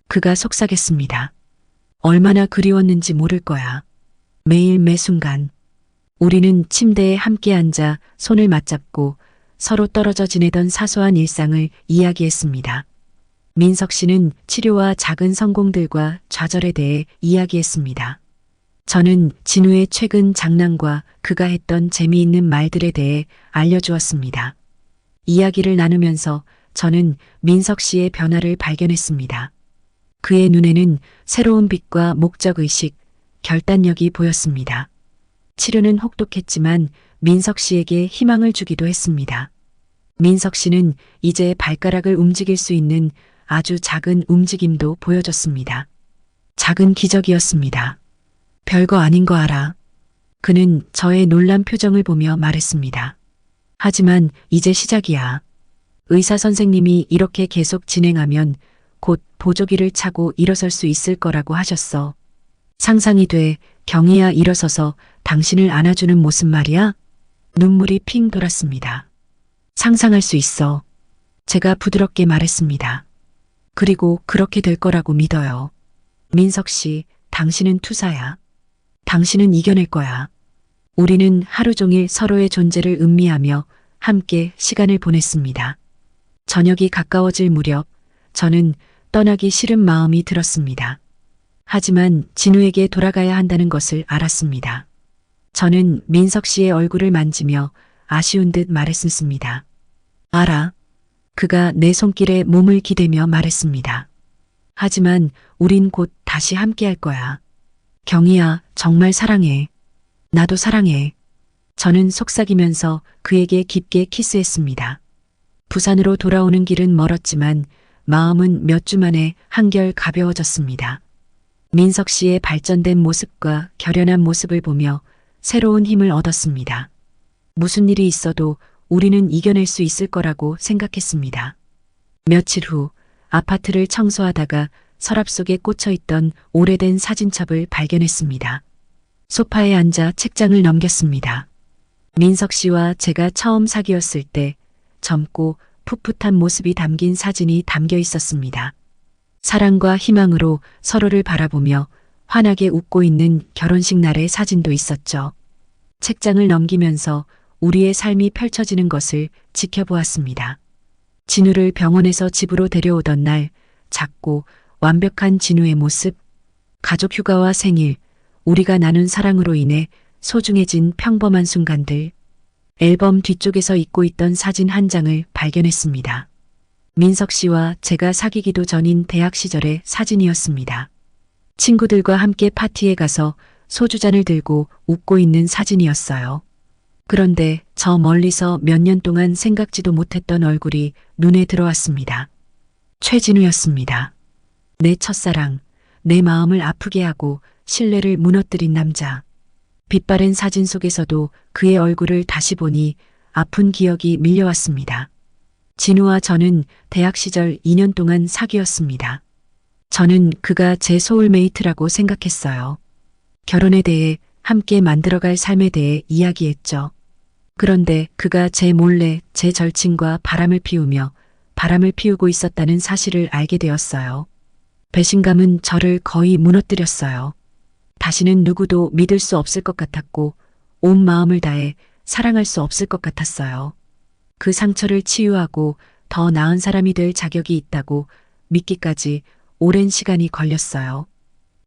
그가 속삭였습니다. 얼마나 그리웠는지 모를 거야. 매일 매순간. 우리는 침대에 함께 앉아 손을 맞잡고 서로 떨어져 지내던 사소한 일상을 이야기했습니다. 민석 씨는 치료와 작은 성공들과 좌절에 대해 이야기했습니다. 저는 진우의 최근 장난과 그가 했던 재미있는 말들에 대해 알려주었습니다. 이야기를 나누면서 저는 민석 씨의 변화를 발견했습니다. 그의 눈에는 새로운 빛과 목적의식, 결단력이 보였습니다. 치료는 혹독했지만 민석 씨에게 희망을 주기도 했습니다. 민석 씨는 이제 발가락을 움직일 수 있는 아주 작은 움직임도 보여줬습니다. 작은 기적이었습니다. 별거 아닌 거 알아. 그는 저의 놀란 표정을 보며 말했습니다. 하지만 이제 시작이야. 의사 선생님이 이렇게 계속 진행하면 곧 보조기를 차고 일어설 수 있을 거라고 하셨어. 상상이 돼. 경희야, 일어서서 당신을 안아주는 모습 말이야. 눈물이 핑 돌았습니다. 상상할 수 있어. 제가 부드럽게 말했습니다. 그리고 그렇게 될 거라고 믿어요. 민석 씨, 당신은 투사야. 당신은 이겨낼 거야. 우리는 하루 종일 서로의 존재를 음미하며 함께 시간을 보냈습니다. 저녁이 가까워질 무렵 저는 떠나기 싫은 마음이 들었습니다. 하지만 진우에게 돌아가야 한다는 것을 알았습니다. 저는 민석 씨의 얼굴을 만지며 아쉬운 듯 말했습니다. 알아. 그가 내 손길에 몸을 기대며 말했습니다. 하지만 우린 곧 다시 함께 할 거야. 경희야, 정말 사랑해. 나도 사랑해. 저는 속삭이면서 그에게 깊게 키스했습니다. 부산으로 돌아오는 길은 멀었지만 마음은 몇 주 만에 한결 가벼워졌습니다. 민석 씨의 발전된 모습과 결연한 모습을 보며 새로운 힘을 얻었습니다. 무슨 일이 있어도 우리는 이겨낼 수 있을 거라고 생각했습니다. 며칠 후 아파트를 청소하다가 서랍 속에 꽂혀 있던 오래된 사진첩을 발견했습니다. 소파에 앉아 책장을 넘겼습니다. 민석 씨와 제가 처음 사귀었을 때 젊고 풋풋한 모습이 담긴 사진이 담겨 있었습니다. 사랑과 희망으로 서로를 바라보며 환하게 웃고 있는 결혼식 날의 사진도 있었죠. 책장을 넘기면서 우리의 삶이 펼쳐지는 것을 지켜보았습니다. 진우를 병원에서 집으로 데려오던 날, 작고 완벽한 진우의 모습, 가족 휴가와 생일, 우리가 나눈 사랑으로 인해 소중해진 평범한 순간들, 앨범 뒤쪽에서 잊고 있던 사진 한 장을 발견했습니다. 민석 씨와 제가 사귀기도 전인 대학 시절의 사진이었습니다. 친구들과 함께 파티에 가서 소주잔을 들고 웃고 있는 사진이었어요. 그런데 저 멀리서 몇 년 동안 생각지도 못했던 얼굴이 눈에 들어왔습니다. 최진우였습니다. 내 첫사랑, 내 마음을 아프게 하고 신뢰를 무너뜨린 남자. 빛바랜 사진 속에서도 그의 얼굴을 다시 보니 아픈 기억이 밀려왔습니다. 진우와 저는 대학 시절 2년 동안 사귀었습니다. 저는 그가 제 소울메이트라고 생각했어요. 결혼에 대해 함께 만들어갈 삶에 대해 이야기했죠. 그런데 그가 제 몰래 제 절친과 바람을 피우고 있었다는 사실을 알게 되었어요. 배신감은 저를 거의 무너뜨렸어요. 다시는 누구도 믿을 수 없을 것 같았고 온 마음을 다해 사랑할 수 없을 것 같았어요. 그 상처를 치유하고 더 나은 사람이 될 자격이 있다고 믿기까지 오랜 시간이 걸렸어요.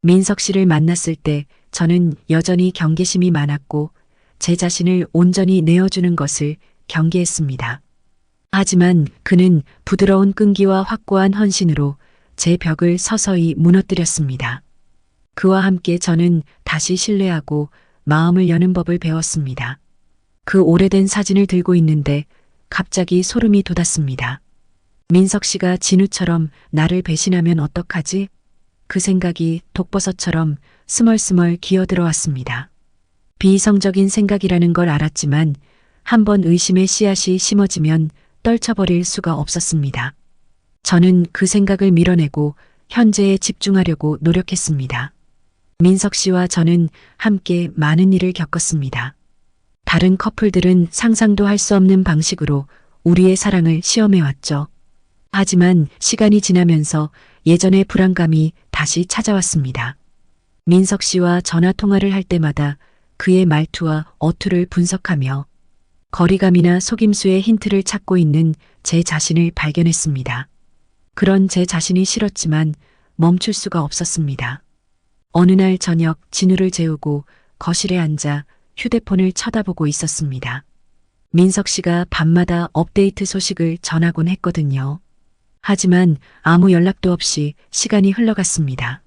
민석 씨를 만났을 때 저는 여전히 경계심이 많았고 제 자신을 온전히 내어주는 것을 경계했습니다. 하지만 그는 부드러운 끈기와 확고한 헌신으로 제 벽을 서서히 무너뜨렸습니다. 그와 함께 저는 다시 신뢰하고 마음을 여는 법을 배웠습니다. 그 오래된 사진을 들고 있는데 갑자기 소름이 돋았습니다. 민석 씨가 진우처럼 나를 배신하면 어떡하지? 그 생각이 독버섯처럼 스멀스멀 기어들어왔습니다. 비이성적인 생각이라는 걸 알았지만 한번 의심의 씨앗이 심어지면 떨쳐버릴 수가 없었습니다. 저는 그 생각을 밀어내고 현재에 집중하려고 노력했습니다. 민석 씨와 저는 함께 많은 일을 겪었습니다. 다른 커플들은 상상도 할 수 없는 방식으로 우리의 사랑을 시험해왔죠. 하지만 시간이 지나면서 예전의 불안감이 다시 찾아왔습니다. 민석 씨와 전화 통화를 할 때마다 그의 말투와 어투를 분석하며 거리감이나 속임수의 힌트를 찾고 있는 제 자신을 발견했습니다. 그런 제 자신이 싫었지만 멈출 수가 없었습니다. 어느 날 저녁 진우를 재우고 거실에 앉아 휴대폰을 쳐다보고 있었습니다. 민석 씨가 밤마다 업데이트 소식을 전하곤 했거든요. 하지만 아무 연락도 없이 시간이 흘러갔습니다.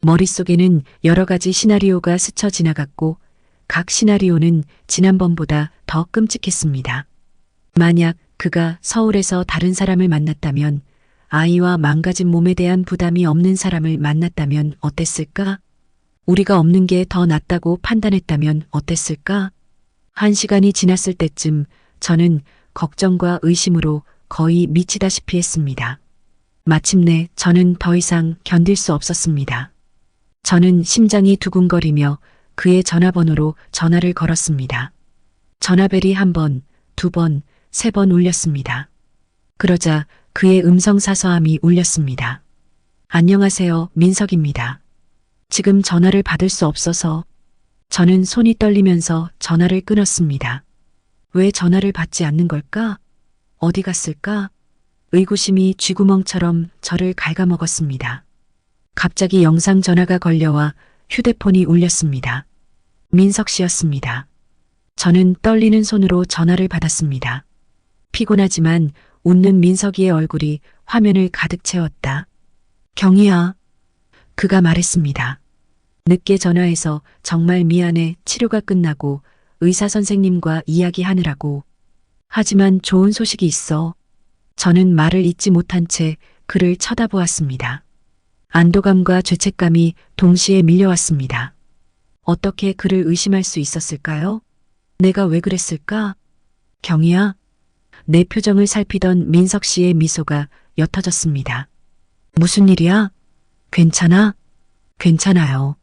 머릿속에는 여러 가지 시나리오가 스쳐 지나갔고 각 시나리오는 지난번보다 더 끔찍했습니다. 만약 그가 서울에서 다른 사람을 만났다면, 아이와 망가진 몸에 대한 부담이 없는 사람을 만났다면 어땠을까? 우리가 없는 게 더 낫다고 판단했다면 어땠을까? 한 시간이 지났을 때쯤 저는 걱정과 의심으로 거의 미치다시피 했습니다. 마침내 저는 더 이상 견딜 수 없었습니다. 저는 심장이 두근거리며 그의 전화번호로 전화를 걸었습니다. 전화벨이 1번, 2번, 3번 울렸습니다. 그러자 그의 음성 사서함이 울렸습니다. 안녕하세요, 민석입니다. 지금 전화를 받을 수 없어서. 저는 손이 떨리면서 전화를 끊었습니다. 왜 전화를 받지 않는 걸까? 어디 갔을까? 의구심이 쥐구멍처럼 저를 갉아먹었습니다. 갑자기 영상 전화가 걸려와 휴대폰이 울렸습니다. 민석 씨였습니다. 저는 떨리는 손으로 전화를 받았습니다. 피곤하지만 웃는 민석이의 얼굴이 화면을 가득 채웠다. 경희야. 그가 말했습니다. 늦게 전화해서 정말 미안해. 치료가 끝나고 의사 선생님과 이야기하느라고. 하지만 좋은 소식이 있어. 저는 말을 잇지 못한 채 그를 쳐다보았습니다. 안도감과 죄책감이 동시에 밀려왔습니다. 어떻게 그를 의심할 수 있었을까요? 내가 왜 그랬을까? 경희야. 내 표정을 살피던 민석 씨의 미소가 옅어졌습니다. 무슨 일이야? 괜찮아? 괜찮아요.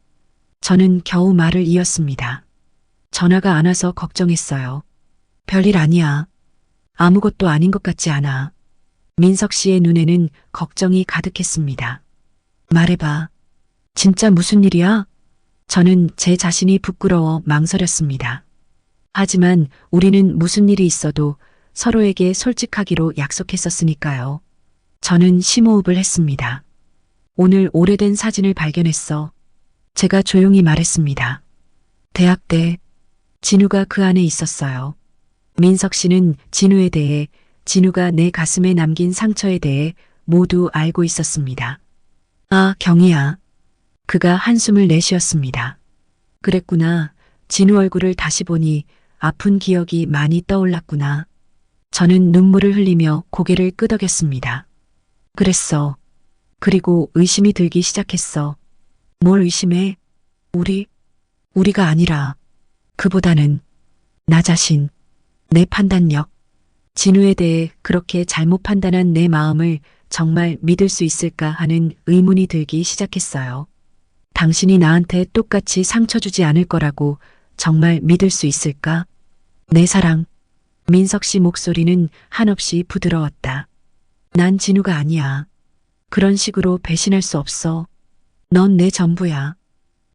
저는 겨우 말을 이었습니다. 전화가 안 와서 걱정했어요. 별일 아니야. 아무것도 아닌 것 같지 않아. 민석 씨의 눈에는 걱정이 가득했습니다. 말해봐. 진짜 무슨 일이야? 저는 제 자신이 부끄러워 망설였습니다. 하지만 우리는 무슨 일이 있어도 서로에게 솔직하기로 약속했었으니까요. 저는 심호흡을 했습니다. 오늘 오래된 사진을 발견했어. 제가 조용히 말했습니다. 대학 때 진우가 그 안에 있었어요. 민석 씨는 진우에 대해, 진우가 내 가슴에 남긴 상처에 대해 모두 알고 있었습니다. 아, 경희야. 그가 한숨을 내쉬었습니다. 그랬구나. 진우 얼굴을 다시 보니 아픈 기억이 많이 떠올랐구나. 저는 눈물을 흘리며 고개를 끄덕였습니다. 그랬어. 그리고 의심이 들기 시작했어. 뭘 의심해? 우리가 아니라 그보다는 나 자신, 내 판단력. 진우에 대해 그렇게 잘못 판단한 내 마음을 정말 믿을 수 있을까 하는 의문이 들기 시작했어요. 당신이 나한테 똑같이 상처 주지 않을 거라고 정말 믿을 수 있을까? 내 사랑. 민석 씨 목소리는 한없이 부드러웠다. 난 진우가 아니야. 그런 식으로 배신할 수 없어. 넌 내 전부야.